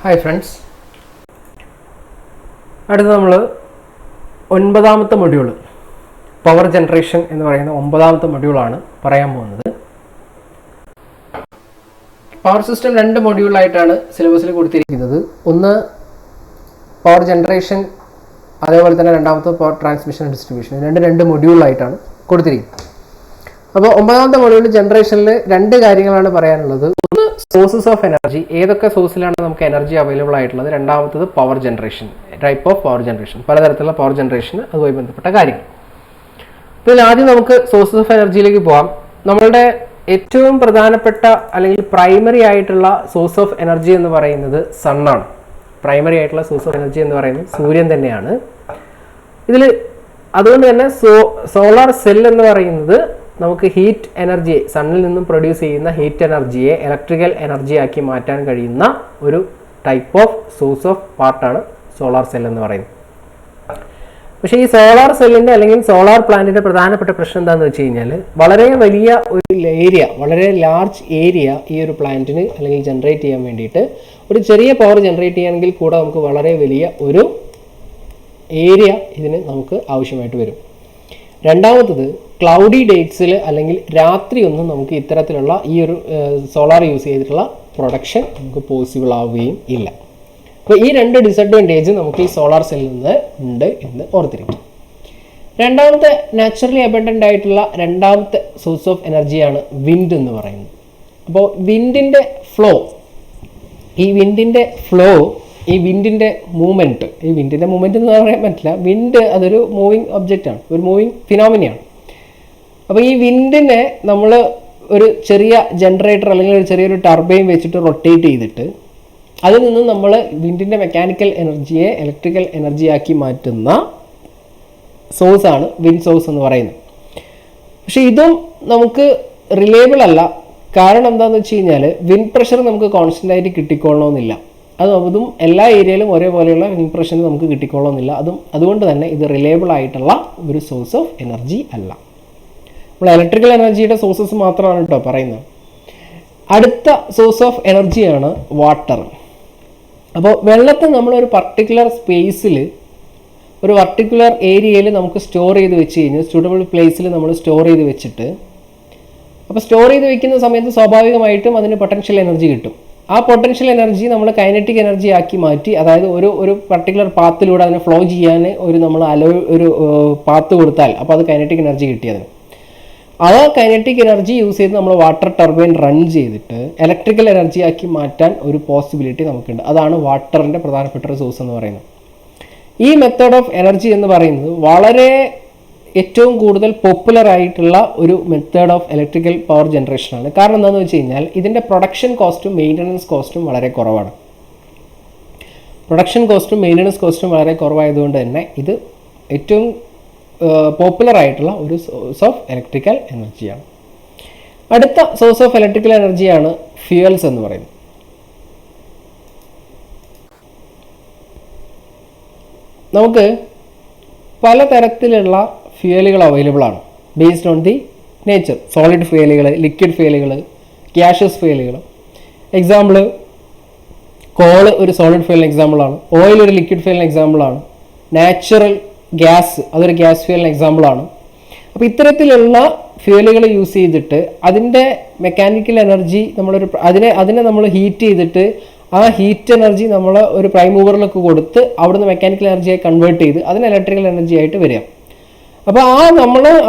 Hi friends, അടുത്ത നമ്മൾ 9ാമത്തെ module power generation എന്ന് പറയുന്ന 9ാമത്തെ മൊഡ്യൂളാണ് പറയാൻ പോകുന്നത്. പവർ സിസ്റ്റം 2 മൊഡ്യൂളായിട്ടാണ് സിലബസിൽ കൊടുത്തിരിക്കുന്നത്. ഒന്ന് പവർ ജനറേഷൻ, അതേപോലെ തന്നെ രണ്ടാമത്തെ പവർ ട്രാൻസ്മിഷൻ ഡിസ്ട്രിബ്യൂഷൻ. രണ്ട് മൊഡ്യൂളായിട്ടാണ് കൊടുത്തിരിക്കുന്നത്. അപ്പോൾ 9ാമത്തെ മൊഡ്യൂളിൽ ജനറേഷനിൽ 2 കാര്യങ്ങളാണ് പറയാനുള്ളത്. ഒന്ന് സോഴ്സസ് ഓഫ് എനർജി, ഏതൊക്കെ സോഴ്സിലാണ് നമുക്ക് എനർജി അവൈലബിൾ ആയിട്ടുള്ളത്. രണ്ടാമത്തത് power generation, type of power generation, പലതരത്തിലുള്ള പവർ ജനറേഷൻ, അതുമായി ബന്ധപ്പെട്ട കാര്യങ്ങൾ. അപ്പോൾ ആദ്യം നമുക്ക് സോഴ്സസ് ഓഫ് എനർജിയിലേക്ക് പോകാം. നമ്മളുടെ ഏറ്റവും പ്രധാനപ്പെട്ട അല്ലെങ്കിൽ പ്രൈമറി ആയിട്ടുള്ള സോഴ്സ് ഓഫ് എനർജി എന്ന് പറയുന്നത് സണ്ണാണ്. പ്രൈമറി ആയിട്ടുള്ള സോഴ്സ് ഓഫ് എനർജി എന്ന് പറയുന്നത് സൂര്യൻ തന്നെയാണ്. ഇതിൽ അതുകൊണ്ട് തന്നെ സോളാർ സെൽ എന്ന് പറയുന്നത് നമുക്ക് ഹീറ്റ് എനർജിയെ, സണ്ണിൽ നിന്നും പ്രൊഡ്യൂസ് ചെയ്യുന്ന ഹീറ്റ് എനർജിയെ ഇലക്ട്രിക്കൽ എനർജി ആക്കി മാറ്റാൻ കഴിയുന്ന ഒരു ടൈപ്പ് ഓഫ് സോഴ്സ് ഓഫ് പാർട്ടാണ് സോളാർ സെൽ എന്ന് പറയുന്നത്. പക്ഷേ ഈ സോളാർ സെല്ലിൻ്റെ അല്ലെങ്കിൽ സോളാർ പ്ലാന്റിൻ്റെ പ്രധാനപ്പെട്ട പ്രശ്നം എന്താണെന്ന് വെച്ച് കഴിഞ്ഞാൽ, വളരെ വലിയ ഒരു ഏരിയ, വളരെ ലാർജ് ഏരിയ ഈ ഒരു പ്ലാന്റിന് അല്ലെങ്കിൽ ജനറേറ്റ് ചെയ്യാൻ വേണ്ടിയിട്ട്, ഒരു ചെറിയ പവർ ജനറേറ്റ് ചെയ്യണമെങ്കിൽ കൂടെ നമുക്ക് വളരെ വലിയ ഒരു ഏരിയ ഇതിന് നമുക്ക് ആവശ്യമായിട്ട് വരും. രണ്ടാമത്തത് ക്ലൗഡി ഡേറ്റ്സിൽ അല്ലെങ്കിൽ രാത്രി ഒന്നും നമുക്ക് ഇത്തരത്തിലുള്ള ഈ ഒരു സോളാർ യൂസ് ചെയ്തിട്ടുള്ള പ്രൊഡക്ഷൻ നമുക്ക് പോസിബിൾ ആവുകയും ഇല്ല. അപ്പോൾ ഈ 2 ഡിസഡ്വാൻറ്റേജ് നമുക്ക് ഈ സോളാർ സെല്ലിൽ നിന്ന് ഉണ്ട് എന്ന് ഓർത്തിരിക്കും. രണ്ടാമത്തെ നാച്ചുറലി അബണ്ടൻ്റ് ആയിട്ടുള്ള രണ്ടാമത്തെ സോഴ്സ് ഓഫ് എനർജിയാണ് വിൻഡ് എന്ന് പറയുന്നത്. അപ്പോൾ വിൻഡിൻ്റെ ഫ്ലോ, ഈ വിൻഡിൻ്റെ മൂവ്മെൻറ്റ്, ഈ വിൻഡിൻ്റെ മൂവ്മെൻറ്റ് എന്ന് പറയാൻ പറ്റില്ല, വിൻഡ് അതൊരു മൂവിങ് ഒബ്ജക്റ്റാണ്, ഒരു മൂവിങ് ഫിനോമിനയാണ്. അപ്പോൾ ഈ വിൻഡിനെ നമ്മൾ ഒരു ചെറിയ ജനറേറ്റർ അല്ലെങ്കിൽ ഒരു ചെറിയൊരു ടർബൈൻ വെച്ചിട്ട് റൊട്ടേറ്റ് ചെയ്തിട്ട് അതിൽ നിന്ന് നമ്മൾ വിൻഡിൻ്റെ മെക്കാനിക്കൽ എനർജിയെ ഇലക്ട്രിക്കൽ എനർജിയാക്കി മാറ്റുന്ന സോഴ്സാണ് വിൻഡ് സോഴ്സ് എന്ന് പറയുന്നത്. പക്ഷേ ഇതും നമുക്ക് റിലയബിൾ അല്ല. കാരണം എന്താണെന്ന് വെച്ച് കഴിഞ്ഞാൽ, വിൻഡ് പ്രഷർ നമുക്ക് കോൺസ്റ്റൻ്റ് ആയിട്ട് കിട്ടിക്കൊള്ളണമെന്നില്ല. അതും എല്ലാ ഏരിയയിലും ഒരേപോലെയുള്ള വിൻഡ് പ്രഷർ നമുക്ക് കിട്ടിക്കൊള്ളണമെന്നില്ല. അതുകൊണ്ട് തന്നെ ഇത് റിലയബിൾ ആയിട്ടുള്ള ഒരു സോഴ്സ് ഓഫ് എനർജി അല്ല. നമ്മൾ ഇലക്ട്രിക്കൽ എനർജിയുടെ സോഴ്സസ് മാത്രമാണ് കേട്ടോ പറയുന്നത്. അടുത്ത സോഴ്സ് ഓഫ് എനർജിയാണ് വാട്ടർ. അപ്പോൾ വെള്ളത്തെ നമ്മളൊരു പർട്ടിക്കുലർ സ്പേസിൽ, ഒരു പർട്ടിക്കുലർ ഏരിയയിൽ നമുക്ക് സ്റ്റോർ ചെയ്ത് വെച്ച് കഴിഞ്ഞാൽ, സ്യൂട്ടബിൾ പ്ലേസിൽ നമ്മൾ സ്റ്റോർ ചെയ്ത് വെച്ചിട്ട്, അപ്പോൾ സ്റ്റോർ ചെയ്ത് വെക്കുന്ന സമയത്ത് സ്വാഭാവികമായിട്ടും അതിന് പൊട്ടൻഷ്യൽ എനർജി കിട്ടും. ആ പൊട്ടൻഷ്യൽ എനർജി നമ്മൾ കൈനറ്റിക് എനർജി ആക്കി മാറ്റി, അതായത് ഒരു പർട്ടിക്കുലർ പാത്തിലൂടെ അതിനെ ഫ്ലോ ചെയ്യാൻ നമ്മൾ ഒരു പാത്ത് കൊടുത്താൽ അപ്പോൾ അത് കൈനറ്റിക് എനർജി കിട്ടിയതിന്. ആ കൈനറ്റിക് എനർജി യൂസ് ചെയ്ത് നമ്മൾ വാട്ടർ ടർബൈൻ റൺ ചെയ്തിട്ട് ഇലക്ട്രിക്കൽ എനർജി ആക്കി മാറ്റാൻ ഒരു പോസിബിലിറ്റി നമുക്കുണ്ട്. അതാണ് വാട്ടറിൻ്റെ പ്രധാനപ്പെട്ട ഒരു സോഴ്സ് എന്ന് പറയുന്നത്. ഈ മെത്തേഡ് ഓഫ് എനർജി എന്ന് പറയുന്നത് വളരെ ഏറ്റവും കൂടുതൽ പോപ്പുലർ ആയിട്ടുള്ള ഒരു മെത്തേഡ് ഓഫ് ഇലക്ട്രിക്കൽ പവർ ജനറേഷനാണ്. കാരണം എന്താണെന്ന് വെച്ച് കഴിഞ്ഞാൽ, ഇതിൻ്റെ പ്രൊഡക്ഷൻ കോസ്റ്റും മെയിൻ്റനൻസ് കോസ്റ്റും വളരെ കുറവാണ്. പ്രൊഡക്ഷൻ കോസ്റ്റും മെയിൻ്റനൻസ് കോസ്റ്റും വളരെ കുറവായതുകൊണ്ട് തന്നെ ഇത് ഏറ്റവും പോപ്പുലർ ആയിട്ടുള്ള ഒരു സോഴ്സ് ഓഫ് ഇലക്ട്രിക്കൽ എനർജിയാണ്. അടുത്ത സോഴ്സ് ഓഫ് ഇലക്ട്രിക്കൽ എനർജിയാണ് ഫ്യൂവൽസ് എന്ന് പറയുന്നത്. നമുക്ക് പലതരത്തിലുള്ള ഫ്യൂവലുകൾ അവൈലബിൾ ആണ്, based on the nature. Solid ഫ്യൂവലുകൾ, ലിക്വിഡ് ഫ്യൂവലുകൾ, ഗ്യാഷ്യസ് ഫ്യൂവലുകൾ. എക്സാമ്പിൾ, കോള് ഒരു സോളിഡ് ഫ്യൂവലിന് എക്സാമ്പിളാണ്, ഓയിൽ ഒരു ലിക്വിഡ് ഫ്യൂവലിന് എക്സാമ്പിളാണ്, നാച്ചുറൽ ഗ്യാസ് അതൊരു ഗ്യാസ് ഫ്യൂവലിന് എക്സാമ്പിളാണ്. അപ്പോൾ ഇത്തരത്തിലുള്ള ഫ്യൂവലുകൾ യൂസ് ചെയ്തിട്ട് അതിൻ്റെ മെക്കാനിക്കൽ എനർജി അതിനെ നമ്മൾ ഹീറ്റ് ചെയ്തിട്ട് ആ ഹീറ്റ് എനർജി നമ്മൾ ഒരു പ്രൈം മൂവറിലൊക്കെ കൊടുത്ത് അവിടുന്ന് മെക്കാനിക്കൽ എനർജിയായി കൺവേർട്ട് ചെയ്ത് അതിന് ഇലക്ട്രിക്കൽ എനർജി ആയിട്ട് വരിക. അപ്പോൾ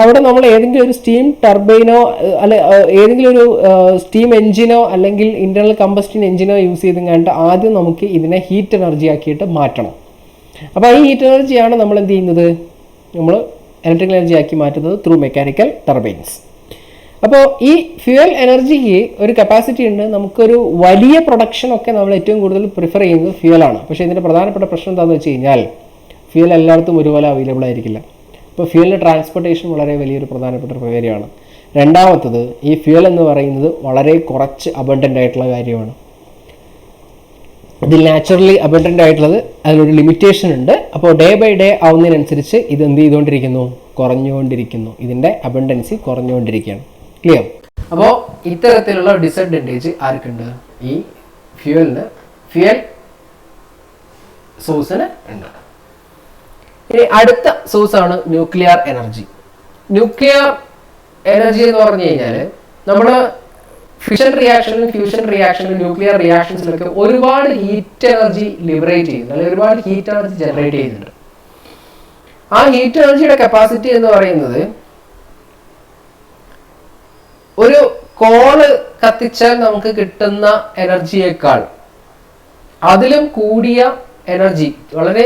അവിടെ നമ്മൾ ഏതെങ്കിലും ഒരു സ്റ്റീം ടർബൈനോ അല്ലെ ഏതെങ്കിലും ഒരു സ്റ്റീം എഞ്ചിനോ അല്ലെങ്കിൽ ഇന്റേണൽ കമ്പസ്റ്റൻ എഞ്ചിനോ യൂസ് ചെയ്ത് കഴിഞ്ഞിട്ട് ആദ്യം നമുക്ക് ഇതിനെ ഹീറ്റ് എനർജി ആക്കിയിട്ട് മാറ്റണം. അപ്പോൾ ഈ ഹീറ്റ് എനർജിയാണ് നമ്മൾ എന്ത് ചെയ്യുന്നത്, നമ്മൾ ഇലക്ട്രിക്കൽ എനർജി ആക്കി മാറ്റുന്നത് ത്രൂ മെക്കാനിക്കൽ ടർബൈൻസ്. അപ്പോൾ ഈ ഫ്യൂവൽ എനർജിക്ക് ഒരു കപ്പാസിറ്റി ഉണ്ട്. നമുക്കൊരു വലിയ പ്രൊഡക്ഷനൊക്കെ നമ്മൾ ഏറ്റവും കൂടുതൽ പ്രിഫർ ചെയ്യുന്നത് ഫ്യൂവലാണ്. പക്ഷേ ഇതിൻ്റെ പ്രധാനപ്പെട്ട പ്രശ്നം എന്താണെന്ന് വെച്ച് കഴിഞ്ഞാൽ, ഫ്യൂവൽ എല്ലായിടത്തും ഒരുപോലെ അവൈലബിൾ ആയിരിക്കില്ല. അപ്പോൾ ഫ്യൂവലിൻ്റെ ട്രാൻസ്പോർട്ടേഷൻ വളരെ വലിയൊരു പ്രധാനപ്പെട്ട ഒരു കാര്യമാണ്. രണ്ടാമത്തത്, ഈ ഫ്യൂവൽ എന്ന് പറയുന്നത് വളരെ കുറച്ച് അബണ്ടൻ്റ് ആയിട്ടുള്ള കാര്യമാണ്. ഇതിൽ നാച്ചുറലി അബണ്ടൻ്റ് ആയിട്ടുള്ളത് അതിനൊരു ലിമിറ്റേഷൻ ഉണ്ട്. അപ്പോൾ ഡേ ബൈ ഡേ ആവുന്നതിനനുസരിച്ച് ഇത് എന്ത് ചെയ്തുകൊണ്ടിരിക്കുന്നു, കുറഞ്ഞുകൊണ്ടിരിക്കുന്നു. ഇതിൻ്റെ അബണ്ടൻസി കുറഞ്ഞുകൊണ്ടിരിക്കുകയാണ്. ക്ലിയർ? അപ്പോൾ ഇത്തരത്തിലുള്ള ഡിസഡ്വാൻറ്റേജ് ആർക്കുണ്ട്? ഈ ഫ്യൂവൽ സോഴ്സിന് ഉണ്ട്. ഇനി അടുത്ത സോഴ്സ് ആണ് ന്യൂക്ലിയർ എനർജി. ന്യൂക്ലിയർ എനർജി എന്ന് പറഞ്ഞു കഴിഞ്ഞാൽ നമ്മൾ ഫിഷൻ റിയാക്ഷനിലും ഫ്യൂഷൻ റിയാക്ഷനിലും ന്യൂക്ലിയർ റിയാക്ഷൻസിലൊക്കെ ഒരുപാട് ഹീറ്റ് എനർജി ലിബറേറ്റ് ചെയ്യുന്നു, അല്ലെങ്കിൽ ഒരുപാട് ഹീറ്റ് എനർജി ജനറേറ്റ് ചെയ്യുന്നുണ്ട്. ആ ഹീറ്റ് എനർജിയുടെ കപ്പാസിറ്റി എന്ന് പറയുന്നത് ഒരു കോള് കത്തിച്ചാൽ നമുക്ക് കിട്ടുന്ന എനർജിയേക്കാൾ അതിലും കൂടിയ എനർജി, വളരെ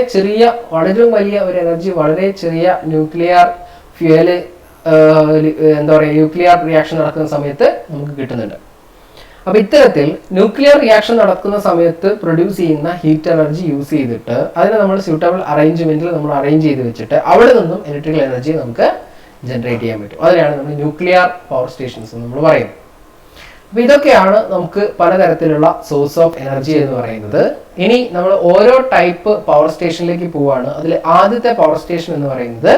വലിയ ഒരു എനർജി വളരെ ചെറിയ ന്യൂക്ലിയർ ഫ്യൂവല് ന്യൂക്ലിയർ റിയാക്ഷൻ നടക്കുന്ന സമയത്ത് നമുക്ക് കിട്ടുന്നുണ്ട്. അപ്പൊ ഇത്തരത്തിൽ ന്യൂക്ലിയർ റിയാക്ഷൻ നടക്കുന്ന സമയത്ത് പ്രൊഡ്യൂസ് ചെയ്യുന്ന ഹീറ്റ് എനർജി യൂസ് ചെയ്തിട്ട് അതിനെ നമ്മൾ സ്യൂട്ടബിൾ അറേഞ്ച്മെന്റിൽ നമ്മൾ അറേഞ്ച് ചെയ്ത് വെച്ചിട്ട് അവിടെ നിന്നും ഇലക്ട്രിക്കൽ എനർജി നമുക്ക് ജനറേറ്റ് ചെയ്യാൻ പറ്റും. അതിനാണ് നമ്മൾ ന്യൂക്ലിയർ പവർ സ്റ്റേഷൻസ് എന്ന് നമ്മൾ പറയുന്നത്. അപ്പൊ ഇതൊക്കെയാണ് നമുക്ക് പലതരത്തിലുള്ള സോഴ്സ് ഓഫ് എനർജി എന്ന് പറയുന്നത്. ഇനി നമ്മൾ ഓരോ ടൈപ്പ് പവർ സ്റ്റേഷനിലേക്ക് പോവാണ്. അതിൽ ആദ്യത്തെ പവർ സ്റ്റേഷൻ എന്ന് പറയുന്നത്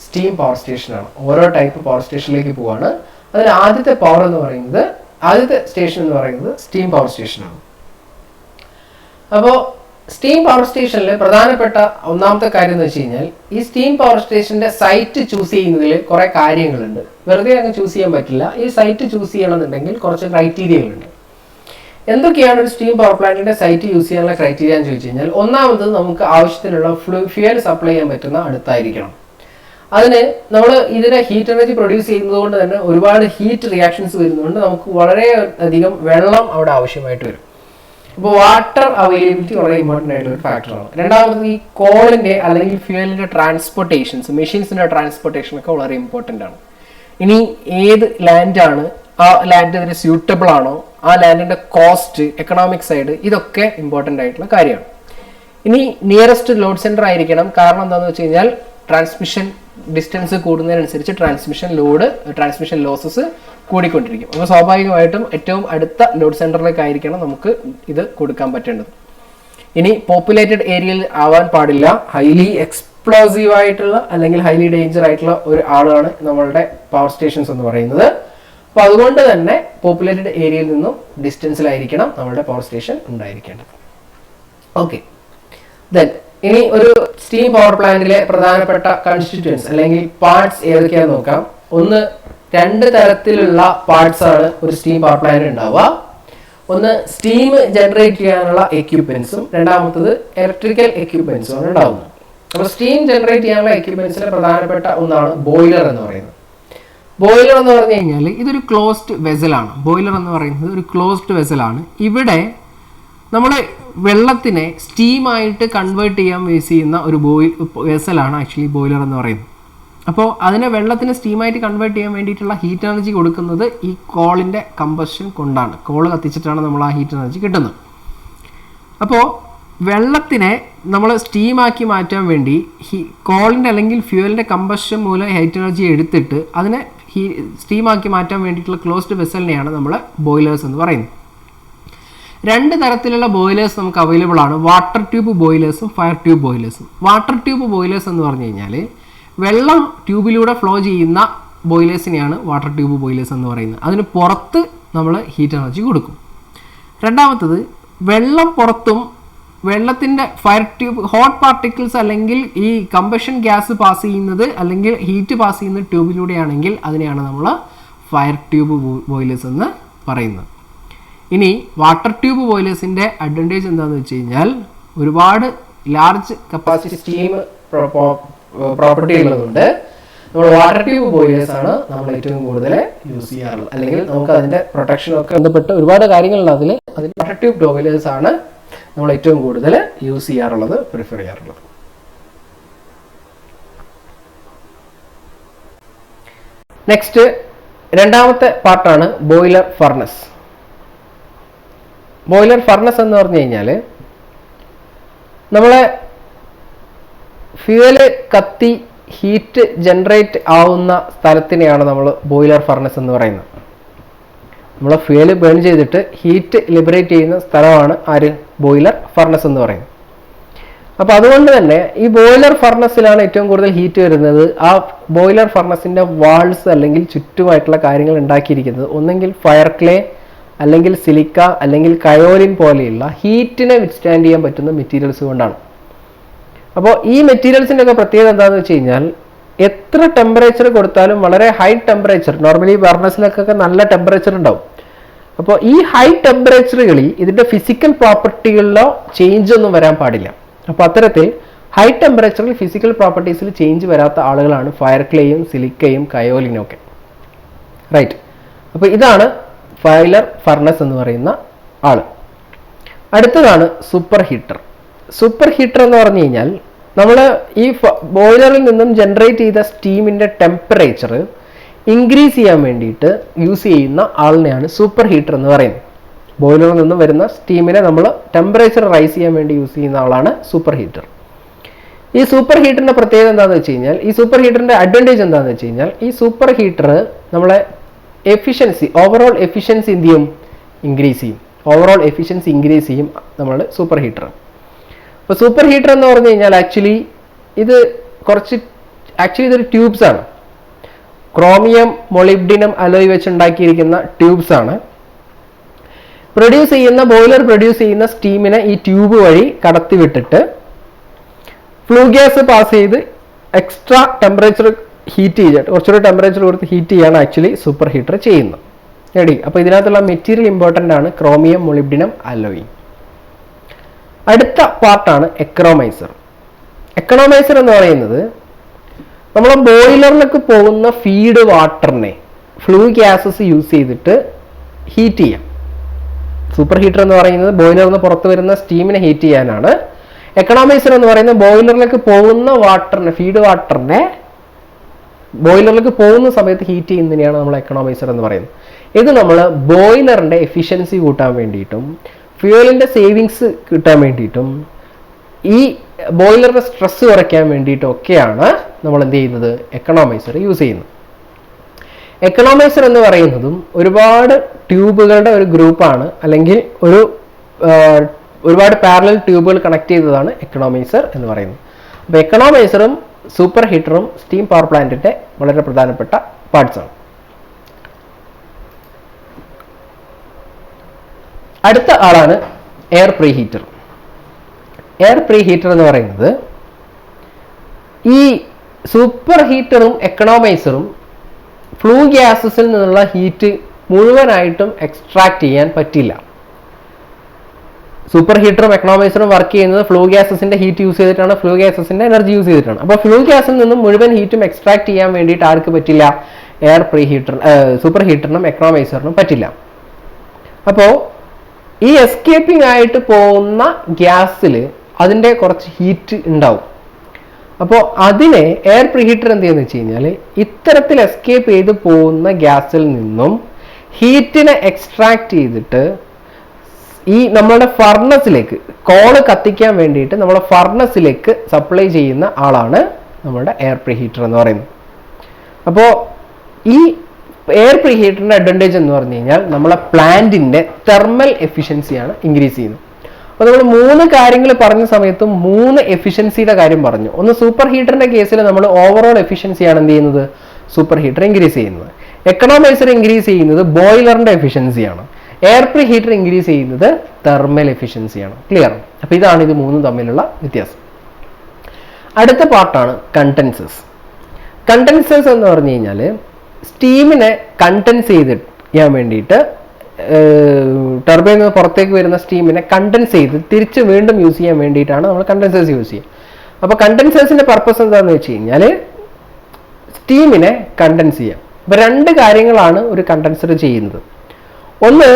സ്റ്റീം പവർ സ്റ്റേഷനാണ്. ഓരോ ടൈപ്പ് പവർ സ്റ്റേഷനിലേക്ക് പോവാണ്. അതിൽ ആദ്യത്തെ സ്റ്റേഷൻ എന്ന് പറയുന്നത് സ്റ്റീം പവർ സ്റ്റേഷനാണ്. അപ്പോൾ സ്റ്റീം പവർ സ്റ്റേഷനിൽ പ്രധാനപ്പെട്ട ഒന്നാമത്തെ കാര്യം എന്ന് വെച്ച് കഴിഞ്ഞാൽ ഈ സ്റ്റീം പവർ സ്റ്റേഷന്റെ സൈറ്റ് ചൂസ് ചെയ്യുന്നതിൽ കുറെ കാര്യങ്ങളുണ്ട്. വെറുതെ അങ്ങ് ചൂസ് ചെയ്യാൻ പറ്റില്ല. ഈ സൈറ്റ് ചൂസ് ചെയ്യണമെന്നുണ്ടെങ്കിൽ കുറച്ച് ക്രൈറ്റീരിയകളുണ്ട്. എന്തൊക്കെയാണ് ഒരു സ്റ്റീം പവർ പ്ലാന്റിന്റെ സൈറ്റ് യൂസ് ചെയ്യാനുള്ള ക്രൈറ്റീരിയ എന്ന് ചോദിച്ചു കഴിഞ്ഞാൽ, ഒന്നാമത് നമുക്ക് ആവശ്യത്തിനുള്ള ഫ്യൂവൽ സപ്ലൈ ചെയ്യാൻ പറ്റുന്ന അടുത്തായിരിക്കണം. അതിന് നമ്മൾ ഇതിനെ ഹീറ്റ് എനർജി പ്രൊഡ്യൂസ് ചെയ്യുന്നത് കൊണ്ട് തന്നെ ഒരുപാട് ഹീറ്റ് റിയാക്ഷൻസ് വരുന്നതുകൊണ്ട് നമുക്ക് വളരെ അധികം വെള്ളം അവിടെ ആവശ്യമായിട്ട് വരും. അപ്പോൾ വാട്ടർ അവൈലബിലിറ്റി വളരെ ഇമ്പോർട്ടൻ്റ് ആയിട്ടുള്ള ഒരു ഫാക്ടറാണ്. രണ്ടാമത് ഈ കോളിന്റെ അല്ലെങ്കിൽ ഫ്യൂവലിന്റെ ട്രാൻസ്പോർട്ടേഷൻസ്, മെഷീൻസിന്റെ ട്രാൻസ്പോർട്ടേഷൻ ഒക്കെ വളരെ ഇമ്പോർട്ടൻ്റ് ആണ്. ഇനി ഏത് ലാൻഡാണ്, ആ ലാൻഡ് അതിന് സ്യൂട്ടബിൾ ആണോ, ആ ലാൻഡിന്റെ കോസ്റ്റ്, എക്കണോമിക് സൈഡ്, ഇതൊക്കെ ഇമ്പോർട്ടൻ്റ് ആയിട്ടുള്ള കാര്യമാണ്. ഇനി നിയറസ്റ്റ് ലോഡ് സെന്റർ ആയിരിക്കണം. കാരണം എന്താണെന്ന് വെച്ച് കഴിഞ്ഞാൽ ട്രാൻസ്മിഷൻ ഡിസ്റ്റൻസ് കൂടുന്നതിനനുസരിച്ച് ട്രാൻസ്മിഷൻ ലോസസ് കൂടിക്കൊണ്ടിരിക്കും. അപ്പോൾ സ്വാഭാവികമായിട്ടും ഏറ്റവും അടുത്ത ലോഡ് സെന്ററിലേക്കായിരിക്കണം നമുക്ക് ഇത് കൊടുക്കാൻ പറ്റേണ്ടത്. ഇനി പോപ്പുലേറ്റഡ് ഏരിയയിൽ ആവാൻ പാടില്ല. ഹൈലി എക്സ്പ്ലോസീവ് ആയിട്ടുള്ള അല്ലെങ്കിൽ ഹൈലി ഡേഞ്ചർ ആയിട്ടുള്ള ഒരു ആളാണ് നമ്മളുടെ പവർ സ്റ്റേഷൻസ് എന്ന് പറയുന്നത്. അപ്പോൾ അതുകൊണ്ട് തന്നെ പോപ്പുലേറ്റഡ് ഏരിയയിൽ നിന്നും ഡിസ്റ്റൻസിലായിരിക്കണം നമ്മളുടെ പവർ സ്റ്റേഷൻ ഉണ്ടായിരിക്കേണ്ടത്. ഓക്കെ, ദെൻ ഇനി ഒരു സ്റ്റീം പവർ പ്ലാന്റിലെ പ്രധാനപ്പെട്ട കൺസ്റ്റിറ്റ്യൂവൻസ് അല്ലെങ്കിൽ പാർട്സ് ഏതൊക്കെയാണെന്ന് നോക്കാം. ഒന്ന്, രണ്ട് തരത്തിലുള്ള പാർട്സ് ആണ് ഒരു സ്റ്റീം പവർ പ്ലാന്റ് ഉണ്ടാവുക. ഒന്ന് സ്റ്റീം ജനറേറ്റ് ചെയ്യാനുള്ള എക്യുപ്മെന്റ്സും രണ്ടാമത്തത് ഇലക്ട്രിക്കൽ എക്യുപ്മെന്റ്സും ആണ് ഉണ്ടാവുന്നത്. അപ്പോൾ സ്റ്റീം ജനറേറ്റ് ചെയ്യാനുള്ള എക്യുപ്മെന്റ്സിലെ പ്രധാനപ്പെട്ട ഒന്നാണ് ബോയിലർ എന്ന് പറയുന്നത്. ബോയിലർ എന്ന് പറഞ്ഞു കഴിഞ്ഞാൽ ഇതൊരു ക്ലോസ്ഡ് വെസലാണ്. ബോയിലർ എന്ന് പറയുന്നത് ഒരു ക്ലോസ്ഡ് വെസലാണ്. ഇവിടെ നമ്മൾ വെള്ളത്തിനെ സ്റ്റീമായിട്ട് കൺവേർട്ട് ചെയ്യാൻ യൂസ് ചെയ്യുന്ന ഒരു വെസലാണ് ആക്ച്വലി ബോയിലർ എന്ന് പറയുന്നത്. അപ്പോൾ അതിനെ വെള്ളത്തിന് സ്റ്റീമായിട്ട് കൺവേർട്ട് ചെയ്യാൻ വേണ്ടിയിട്ടുള്ള ഹീറ്റ് എനർജി കൊടുക്കുന്നത് ഈ കോളിൻ്റെ കമ്പഷൻ കൊണ്ടാണ്. കോള് കത്തിച്ചിട്ടാണ് നമ്മൾ ആ ഹീറ്റ് എനർജി കിട്ടുന്നത്. അപ്പോൾ വെള്ളത്തിനെ നമ്മൾ സ്റ്റീമാക്കി മാറ്റാൻ വേണ്ടി കോളിൻ്റെ അല്ലെങ്കിൽ ഫ്യൂവലിൻ്റെ കമ്പഷൻ മൂലം ഹീറ്റ് എനർജി എടുത്തിട്ട് അതിനെ സ്റ്റീമാക്കി മാറ്റാൻ വേണ്ടിയിട്ടുള്ള ക്ലോസ്ഡ് വെസലിനെയാണ് നമ്മൾ ബോയിലേഴ്സ് എന്ന് പറയുന്നത്. രണ്ട് തരത്തിലുള്ള ബോയിലേഴ്സ് നമുക്ക് അവൈലബിൾ ആണ്. വാട്ടർ ട്യൂബ് ബോയിലേഴ്സും ഫയർ ട്യൂബ് ബോയിലേഴ്സും. വാട്ടർ ട്യൂബ് ബോയിലേഴ്സ് എന്ന് പറഞ്ഞു കഴിഞ്ഞാൽ വെള്ളം ട്യൂബിലൂടെ ഫ്ലോ ചെയ്യുന്ന ബോയിലേഴ്സിനെയാണ് വാട്ടർ ട്യൂബ് ബോയിലേഴ്സ് എന്ന് പറയുന്നത്. അതിന് പുറത്ത് നമ്മൾ ഹീറ്റ് എനർജി കൊടുക്കും. രണ്ടാമത്തത് വെള്ളം പുറത്തും വെള്ളത്തിൻ്റെ ഫയർ ട്യൂബ് ഹോട്ട് പാർട്ടിക്കിൾസ് അല്ലെങ്കിൽ ഈ കമ്പഷൻ ഗ്യാസ് പാസ് ചെയ്യുന്നത് അല്ലെങ്കിൽ ഹീറ്റ് പാസ് ചെയ്യുന്ന ട്യൂബിലൂടെയാണെങ്കിൽ അതിനെയാണ് നമ്മൾ ഫയർ ട്യൂബ് ബോയിലേഴ്സ് എന്ന് പറയുന്നത്. ഇനി വാട്ടർ ട്യൂബ് ബോയിലേഴ്സിൻ്റെ അഡ്വാൻറ്റേജ് എന്താണെന്ന് വെച്ച് കഴിഞ്ഞാൽ ഒരുപാട് ലാർജ് കപ്പാസിറ്റി സ്റ്റീം പ്രോപ്പർട്ടി ഉള്ളതുകൊണ്ട് നമ്മൾ വാട്ടർ ട്യൂബ് ബോയിലേഴ്സ് ആണ് നമ്മൾ ഏറ്റവും കൂടുതൽ യൂസ് ചെയ്യാറുള്ളത്. അല്ലെങ്കിൽ നമുക്ക് അതിൻ്റെ പ്രൊട്ടക്ഷനൊക്കെ ബന്ധപ്പെട്ട് ഒരുപാട് കാര്യങ്ങളുണ്ട്. അതിൽ വാട്ടർ ട്യൂബ് ബോയിലേഴ്സ് ആണ് നമ്മൾ ഏറ്റവും കൂടുതൽ യൂസ് ചെയ്യാറുള്ളത്, പ്രിഫർ ചെയ്യാറുള്ളത്. നെക്സ്റ്റ് രണ്ടാമത്തെ പാർട്ടാണ് ബോയിലർ ഫർണസ്. ബോയിലർ ഫർണസ് എന്ന് പറഞ്ഞു കഴിഞ്ഞാൽ നമ്മളെ ഫ്യൂവല് കത്തി ഹീറ്റ് ജനറേറ്റ് ആവുന്ന സ്ഥലത്തിനെയാണ് നമ്മൾ ബോയിലർ ഫർണസ് എന്ന് പറയുന്നത്. നമ്മൾ ഫ്യൂവല് ബേൺ ചെയ്തിട്ട് ഹീറ്റ് ലിബറേറ്റ് ചെയ്യുന്ന സ്ഥലമാണ് ബോയിലർ ഫർണസ് എന്ന് പറയുന്നത്. അപ്പോൾ അതുകൊണ്ട് തന്നെ ഈ ബോയിലർ ഫർണസിലാണ് ഏറ്റവും കൂടുതൽ ഹീറ്റ് വരുന്നത്. ആ ബോയിലർ ഫർണസിൻ്റെ വാൾസ് അല്ലെങ്കിൽ ചുറ്റുമായിട്ടുള്ള കാര്യങ്ങൾ ഉണ്ടാക്കിയിരിക്കുന്നത് ഒന്നെങ്കിൽ ഫയർ ക്ലേ അല്ലെങ്കിൽ സിലിക്ക അല്ലെങ്കിൽ കയോലിൻ പോലെയുള്ള ഹീറ്റിനെ വിത്ത്സ്റ്റാൻഡ് ചെയ്യാൻ പറ്റുന്ന മെറ്റീരിയൽസ് കൊണ്ടാണ്. അപ്പോൾ ഈ മെറ്റീരിയൽസിൻ്റെ ഒക്കെ പ്രത്യേകത എന്താണെന്ന് വെച്ച് കഴിഞ്ഞാൽ എത്ര ടെമ്പറേച്ചർ കൊടുത്താലും വളരെ ഹൈ ടെമ്പറേച്ചർ, നോർമലി ഫർണസിലൊക്കെ നല്ല ടെമ്പറേച്ചർ ഉണ്ടാവും. അപ്പോൾ ഈ ഹൈ ടെമ്പറേച്ചറുകളിൽ ഇതിൻ്റെ ഫിസിക്കൽ പ്രോപ്പർട്ടികളിലോ ചേഞ്ച് ഒന്നും വരാൻ പാടില്ല. അപ്പോൾ അത്തരത്തിൽ ഹൈ ടെമ്പറേച്ചറിൽ ഫിസിക്കൽ പ്രോപ്പർട്ടീസിൽ ചേഞ്ച് വരാത്ത ആളുകളാണ് ഫയർ ക്ലേയും സിലിക്കയും കയോലിനും ഒക്കെ. റൈറ്റ്. അപ്പോൾ ഇതാണ് ഫൈലർ ഫർണസ് എന്ന് പറയുന്ന ആള്. അടുത്തതാണ് സൂപ്പർ ഹീറ്റർ. സൂപ്പർ ഹീറ്റർ എന്ന് പറഞ്ഞു കഴിഞ്ഞാൽ നമ്മൾ ഈ ബോയിലറിൽ നിന്നും ജനറേറ്റ് ചെയ്ത സ്റ്റീമിൻ്റെ ടെമ്പറേച്ചർ ഇൻക്രീസ് ചെയ്യാൻ വേണ്ടിയിട്ട് യൂസ് ചെയ്യുന്ന ആളിനെയാണ് സൂപ്പർ ഹീറ്റർ എന്ന് പറയുന്നത്. ബോയിലറിൽ നിന്നും വരുന്ന സ്റ്റീമിനെ നമ്മൾ ടെമ്പറേച്ചർ റൈസ് ചെയ്യാൻ വേണ്ടി യൂസ് ചെയ്യുന്ന ആളാണ് സൂപ്പർ ഹീറ്റർ. ഈ സൂപ്പർ ഹീറ്ററിൻ്റെ പ്രത്യേകത എന്താണെന്ന് വെച്ച് കഴിഞ്ഞാൽ, ഈ സൂപ്പർ ഹീറ്ററിൻ്റെ അഡ്വാൻറ്റേജ് എന്താണെന്ന് വെച്ച് കഴിഞ്ഞാൽ, ഈ സൂപ്പർ ഹീറ്റർ നമ്മളെ എഫിഷ്യൻസി, ഓവറോൾ എഫിഷ്യൻസി എന്ത് ചെയ്യും? ഇൻക്രീസ് ചെയ്യും. ഓവറോൾ എഫിഷ്യൻസി ഇൻക്രീസ് ചെയ്യും നമ്മൾ സൂപ്പർ ഹീറ്റർ. അപ്പോൾ സൂപ്പർ ഹീറ്റർ എന്ന് പറഞ്ഞു കഴിഞ്ഞാൽ ഇതൊരു ട്യൂബ്സ് ആണ്. ക്രോമിയം മൊളിബ്ഡിനം അലോയ് വെച്ച് ഉണ്ടാക്കിയിരിക്കുന്ന ട്യൂബ്സ് ആണ്. ബോയിലർ പ്രൊഡ്യൂസ് ചെയ്യുന്ന സ്റ്റീമിനെ ഈ ട്യൂബ് വഴി കടത്തിവിട്ടിട്ട് ഫ്ലൂ ഗ്യാസ് പാസ് ചെയ്ത് എക്സ്ട്രാ ടെമ്പറേച്ചർ ഹീറ്റ് ചെയ്തിട്ട് കുറച്ചുകൂടി ടെമ്പറേച്ചർ കൊടുത്ത് ഹീറ്റ് ചെയ്യാണ് ആക്ച്വലി സൂപ്പർ ഹീറ്റർ ചെയ്യുന്നത്. റെഡി. അപ്പോൾ ഇതിനകത്തുള്ള മെറ്റീരിയൽ ഇമ്പോർട്ടൻ്റ് ആണ്, ക്രോമിയം മൊളിബ്ഡിനം അലോയ്. അടുത്ത പാർട്ടാണ് എക്കണോമൈസർ. എക്കണോമൈസർ എന്ന് പറയുന്നത് നമ്മൾ ബോയിലറിലേക്ക് പോകുന്ന ഫീഡ് വാട്ടറിനെ ഫ്ലൂ ഗ്യാസസ് യൂസ് ചെയ്തിട്ട് ഹീറ്റ് ചെയ്യാം. സൂപ്പർ ഹീറ്റർ എന്ന് പറയുന്നത് ബോയിലറിൽ നിന്ന് പുറത്ത് വരുന്ന സ്റ്റീമിനെ ഹീറ്റ് ചെയ്യാനാണ്. എക്കണോമൈസർ എന്ന് പറയുന്നത് ബോയിലറിലേക്ക് പോകുന്ന വാട്ടറിനെ, ഫീഡ് വാട്ടറിനെ ബോയിലറിലേക്ക് പോകുന്ന സമയത്ത് ഹീറ്റ് ചെയ്യുന്നതിനെയാണ് നമ്മൾ എക്കണോമൈസർ എന്ന് പറയുന്നത്. ഇത് നമ്മൾ ബോയിലറിൻ്റെ എഫിഷ്യൻസി കൂട്ടാൻ വേണ്ടിയിട്ടും ഫ്യൂവലിൻ്റെ സേവിങ്സ് കിട്ടാൻ വേണ്ടിയിട്ടും ഈ ബോയിലറിൻ്റെ സ്ട്രെസ് കുറയ്ക്കാൻ വേണ്ടിയിട്ടും ഒക്കെയാണ് നമ്മൾ എന്ത് ചെയ്യുന്നത്? എക്കണോമൈസർ യൂസ് ചെയ്യുന്നത്. എക്കണോമൈസർ എന്ന് പറയുന്നതും ഒരുപാട് ട്യൂബുകളുടെ ഒരു ഗ്രൂപ്പാണ്, അല്ലെങ്കിൽ ഒരുപാട് പാരലൽ ട്യൂബുകൾ കണക്ട് ചെയ്തതാണ് എക്കണോമൈസർ എന്ന് പറയുന്നത്. അപ്പോൾ എക്കണോമൈസറും സൂപ്പർ ഹീറ്ററും സ്റ്റീം പവർ പ്ലാന്റിന്റെ വളരെ പ്രധാനപ്പെട്ട പാർട്സ് ആണ്. അടുത്ത ആളാണ് air pre heater. Air pre heater എന്ന് പറയുന്നത് ഈ സൂപ്പർ ഹീറ്ററും എക്കണോമൈസറും ഫ്ലൂ ഗ്യാസസിൽ നിന്നുള്ള ഹീറ്റ് മുഴുവനായിട്ടും എക്സ്ട്രാക്ട് ചെയ്യാൻ പറ്റില്ല. സൂപ്പർ ഹീറ്ററും എക്കണോമൈസറും വർക്ക് ചെയ്യുന്നത് ഫ്ലൂ ഗ്യാസസിന്റെ ഹീറ്റ് യൂസ് ചെയ്തിട്ടാണ്, ഫ്ലൂ ഗ്യാസസിന്റെ എനർജി യൂസ് ചെയ്തിട്ടാണ്. അപ്പോൾ ഫ്ലൂ ഗ്യാസിൽ നിന്നും മുഴുവൻ ഹീറ്റും എക്സ്ട്രാക്ട് ചെയ്യാൻ വേണ്ടിയിട്ട് ആർക്ക് പറ്റില്ല? എയർ പ്രീ ഹീറ്റർ, സൂപ്പർ ഹീറ്ററിനും എക്കണോമൈസറിനും പറ്റില്ല. അപ്പോൾ ഈ എസ്കേപ്പിംഗ് ആയിട്ട് പോകുന്ന ഗ്യാസിൽ അതിൻ്റെ കുറച്ച് ഹീറ്റ് ഉണ്ടാവും. അപ്പോൾ അതിനെ എയർ പ്രീ ഹീറ്റർ എന്ത് ചെയ്യുന്നത് വെച്ച് കഴിഞ്ഞാൽ ഇത്തരത്തിൽ എസ്കേപ്പ് ചെയ്ത് പോകുന്ന ഗ്യാസിൽ നിന്നും ഹീറ്റിനെ എക്സ്ട്രാക്ട് ചെയ്തിട്ട് ഈ നമ്മുടെ ഫർണസിലേക്ക്, കോള് കത്തിക്കാൻ വേണ്ടിയിട്ട് നമ്മുടെ ഫർണസിലേക്ക് സപ്ലൈ ചെയ്യുന്ന ആളാണ് നമ്മുടെ എയർ പ്രീ ഹീറ്റർ എന്ന് പറയുന്നത്. അപ്പോൾ ഈ എയർ പ്രീ ഹീറ്ററിൻ്റെ അഡ്വാൻറ്റേജ് എന്ന് പറഞ്ഞു കഴിഞ്ഞാൽ നമ്മളെ പ്ലാന്റിൻ്റെ തെർമൽ എഫിഷ്യൻസിയാണ് ഇൻക്രീസ് ചെയ്യുന്നത്. അപ്പോൾ നമ്മൾ 3 കാര്യങ്ങൾ പറഞ്ഞ സമയത്തും 3 എഫിഷ്യൻസിയുടെ കാര്യം പറഞ്ഞു. ഒന്ന് സൂപ്പർ ഹീറ്ററിൻ്റെ കേസിൽ നമ്മൾ ഓവറോൾ എഫിഷ്യൻസിയാണ് എന്ത് ചെയ്യുന്നത്? സൂപ്പർ ഹീറ്റർ ഇൻക്രീസ് ചെയ്യുന്നത്. എക്കണോമൈസർ ഇൻക്രീസ് ചെയ്യുന്നത് ബോയിലറിൻ്റെ എഫിഷ്യൻസിയാണ്. എയർ പ്രീ ഹീറ്റർ ഇൻക്രീസ് ചെയ്യുന്നത് തെർമൽ എഫിഷ്യൻസിയാണ്. ക്ലിയർ? അപ്പോൾ ഇതാണ് ഇത് 3 തമ്മിലുള്ള വ്യത്യാസം. അടുത്ത പാർട്ടാണ് കണ്ടൻസേഴ്സ്. കണ്ടൻസേഴ്സ് എന്ന് പറഞ്ഞു കഴിഞ്ഞാൽ സ്റ്റീമിനെ കണ്ടൻസ് ചെയ്യാൻ വേണ്ടിയിട്ട് ടർബൈനിൽ നിന്ന് പുറത്തേക്ക് വരുന്ന സ്റ്റീമിനെ കണ്ടൻസ് ചെയ്ത് തിരിച്ച് വീണ്ടും യൂസ് ചെയ്യാൻ വേണ്ടിയിട്ടാണ് നമ്മൾ കണ്ടൻസേഴ്സ് യൂസ് ചെയ്യുക. അപ്പോൾ കണ്ടൻസേഴ്സിൻ്റെ പർപ്പസ് എന്താണെന്ന് വെച്ച് കഴിഞ്ഞാൽ സ്റ്റീമിനെ കണ്ടൻസ് ചെയ്യാം. അപ്പോൾ 2 കാര്യങ്ങളാണ് ഒരു കണ്ടൻസർ ചെയ്യുന്നത്. ഒന്ന്,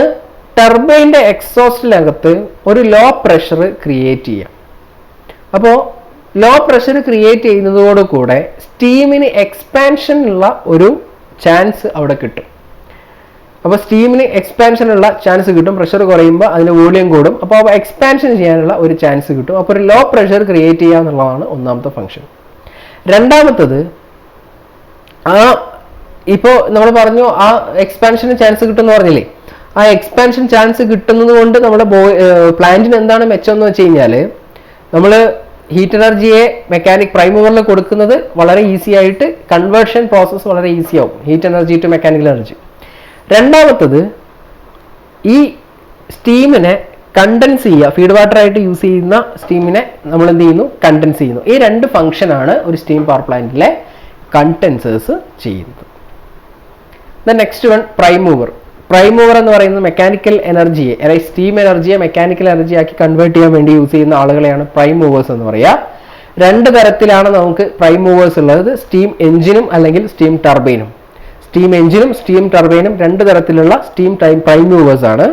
ടർബൈൻ്റെ എക്സോസ്റ്റിനകത്ത് ഒരു ലോ പ്രഷർ ക്രിയേറ്റ് ചെയ്യാം. അപ്പോൾ ലോ പ്രഷർ ക്രിയേറ്റ് ചെയ്യുന്നതോടുകൂടെ സ്റ്റീമിന് എക്സ്പാൻഷനുള്ള ഒരു ചാൻസ് അവിടെ കിട്ടും. അപ്പോൾ സ്റ്റീമിന് എക്സ്പാൻഷനുള്ള ചാൻസ് കിട്ടും. പ്രഷർ കുറയുമ്പോൾ അതിൻ്റെ വോളിയം കൂടും. അപ്പോൾ എക്സ്പാൻഷൻ ചെയ്യാനുള്ള ഒരു ചാൻസ് കിട്ടും. അപ്പോൾ ഒരു ലോ പ്രഷർ ക്രിയേറ്റ് ചെയ്യുക എന്നുള്ളതാണ് ഒന്നാമത്തെ ഫംഗ്ഷൻ. രണ്ടാമത്തത്, ഇപ്പോൾ നമ്മൾ പറഞ്ഞു ആ എക്സ്പാൻഷന് ചാൻസ് കിട്ടുമെന്ന് പറഞ്ഞില്ലേ, ആ എക്സ്പാൻഷൻ ചാൻസ് കിട്ടുന്നത് കൊണ്ട് നമ്മുടെ പ്ലാന്റിന് എന്താണ് മെച്ചം എന്ന് വെച്ച് കഴിഞ്ഞാൽ നമ്മൾ ഹീറ്റ് എനർജിയെ പ്രൈം മൂവറിൽ കൊടുക്കുന്നത് വളരെ ഈസി ആയിട്ട്, കൺവേർഷൻ പ്രോസസ്സ് വളരെ ഈസി ആവും, heat energy to mechanical energy. രണ്ടാമത്തത്, ഈ സ്റ്റീമിനെ കണ്ടൻസ് ചെയ്യുക, ഫീഡ് വാട്ടർ ആയിട്ട് യൂസ് ചെയ്യുന്ന സ്റ്റീമിനെ നമ്മൾ എന്ത് ചെയ്യുന്നു, കണ്ടൻസ് ചെയ്യുന്നു. ഈ രണ്ട് ഫംഗ്ഷനാണ് ഒരു സ്റ്റീം പവർ പ്ലാന്റിലെ കണ്ടൻസേഴ്സ് ചെയ്യുന്നത്. Next one prime mover. Prime mover എന്ന് പറയുന്നത് മെക്കാനിക്കൽ എനർജിയെ, അതായത് സ്റ്റീം എനർജിയെ മെക്കാനിക്കൽ എനർജി ആക്കി കൺവേർട്ട് ചെയ്യാൻ വേണ്ടി യൂസ് ചെയ്യുന്ന ആളുകളെയാണ് പ്രൈം മൂവേഴ്സ് എന്ന് പറയുക. രണ്ട് തരത്തിലാണ് നമുക്ക് പ്രൈം മൂവേഴ്സ് ഉള്ളത്, സ്റ്റീം എഞ്ചിനും അല്ലെങ്കിൽ സ്റ്റീം ടർബൈനും. സ്റ്റീം എഞ്ചിനും സ്റ്റീം ടർബൈനും രണ്ട് തരത്തിലുള്ള പ്രൈം മൂവേഴ്സ് ആണ്.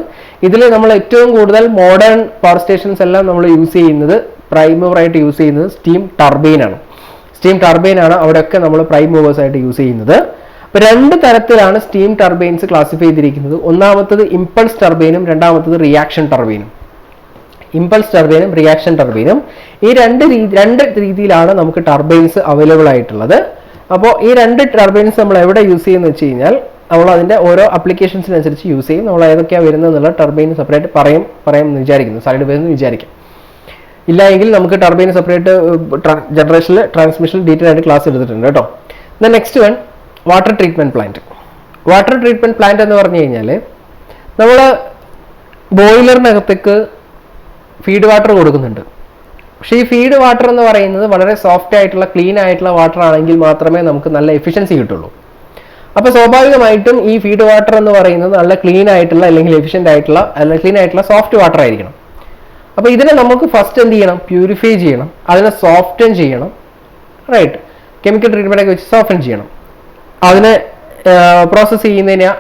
ഇതിൽ നമ്മൾ ഏറ്റവും കൂടുതൽ മോഡേൺ പവർ സ്റ്റേഷൻസ് എല്ലാം നമ്മൾ യൂസ് ചെയ്യുന്നത് പ്രൈം മൂവർ ആയിട്ട് യൂസ് ചെയ്യുന്നത് സ്റ്റീം ടർബൈൻ ആണ്. സ്റ്റീം ടർബൈൻ ആണ് അവിടെയൊക്കെ നമ്മൾ പ്രൈം മൂവേഴ്സ് ആയിട്ട് യൂസ് ചെയ്യുന്നത്. അപ്പോൾ രണ്ട് തരത്തിലാണ് സ്റ്റീം ടർബൈൻസ് ക്ലാസിഫൈ ചെയ്തിരിക്കുന്നത്. ഒന്നാമത്തത് ഇമ്പൾസ് ടർബൈനും രണ്ടാമത്തത് റിയാക്ഷൻ ടർബൈനും. ഇമ്പൾസ് ടർബൈനും റിയാക്ഷൻ ടർബൈനും ഈ രണ്ട് രീതിയിലാണ് നമുക്ക് ടർബൈൻസ് അവൈലബിൾ ആയിട്ടുള്ളത്. അപ്പോൾ ഈ രണ്ട് ടർബൈൻസ് നമ്മൾ എവിടെ യൂസ് ചെയ്യുന്ന വെച്ച് കഴിഞ്ഞാൽ നമ്മൾ അതിൻ്റെ ഓരോ അപ്ലിക്കേഷൻസിനനുസരിച്ച് യൂസ് ചെയ്യും. നമ്മൾ ഏതൊക്കെയാണ് വരുന്നതെന്നുള്ള ടർബൈൻ സെപ്പറേറ്റ് പറയാമെന്ന് വിചാരിക്കുന്നു, സൈഡ് വരുമെന്ന് വിചാരിക്കും. ഇല്ല എങ്കിൽ നമുക്ക് ടർബൈൻ സെപ്പറേറ്റ് ജനറേഷനിൽ ട്രാൻസ്മിഷനിൽ ഡീറ്റെയിൽ ആയിട്ട് ക്ലാസ് എടുത്തിട്ടുണ്ട് കേട്ടോ. Next one water treatment plant. Water treatment plant എന്ന് പറഞ്ഞു കഴിഞ്ഞാൽ നമ്മൾ ബോയിലറിനകത്തേക്ക് ഫീഡ് വാട്ടർ കൊടുക്കുന്നുണ്ട്. പക്ഷേ ഈ ഫീഡ് വാട്ടർ എന്ന് പറയുന്നത് വളരെ സോഫ്റ്റ് ആയിട്ടുള്ള ക്ലീൻ ആയിട്ടുള്ള വാട്ടർ ആണെങ്കിൽ മാത്രമേ നമുക്ക് നല്ല എഫിഷ്യൻസി കിട്ടുള്ളൂ. അപ്പോൾ സ്വാഭാവികമായിട്ടും ഈ ഫീഡ് വാട്ടർ എന്ന് പറയുന്നത് നല്ല ക്ലീൻ ആയിട്ടുള്ള അല്ലെങ്കിൽ എഫിഷ്യൻ്റ് ആയിട്ടുള്ള അല്ലെങ്കിൽ ക്ലീൻ ആയിട്ടുള്ള സോഫ്റ്റ് വാട്ടർ ആയിരിക്കണം. അപ്പോൾ ഇതിനെ നമുക്ക് ഫസ്റ്റ് എന്ത് ചെയ്യണം, പ്യൂരിഫൈ ചെയ്യണം, അതിനെ സോഫ്റ്റൻ ചെയ്യണം, റൈറ്റ്, കെമിക്കൽ ട്രീറ്റ്മെൻ്റ് ഒക്കെ വെച്ച് സോഫ്റ്റൻ ചെയ്യണം. അതിനെ പ്രോസസ്സ് ചെയ്യുന്നതിന്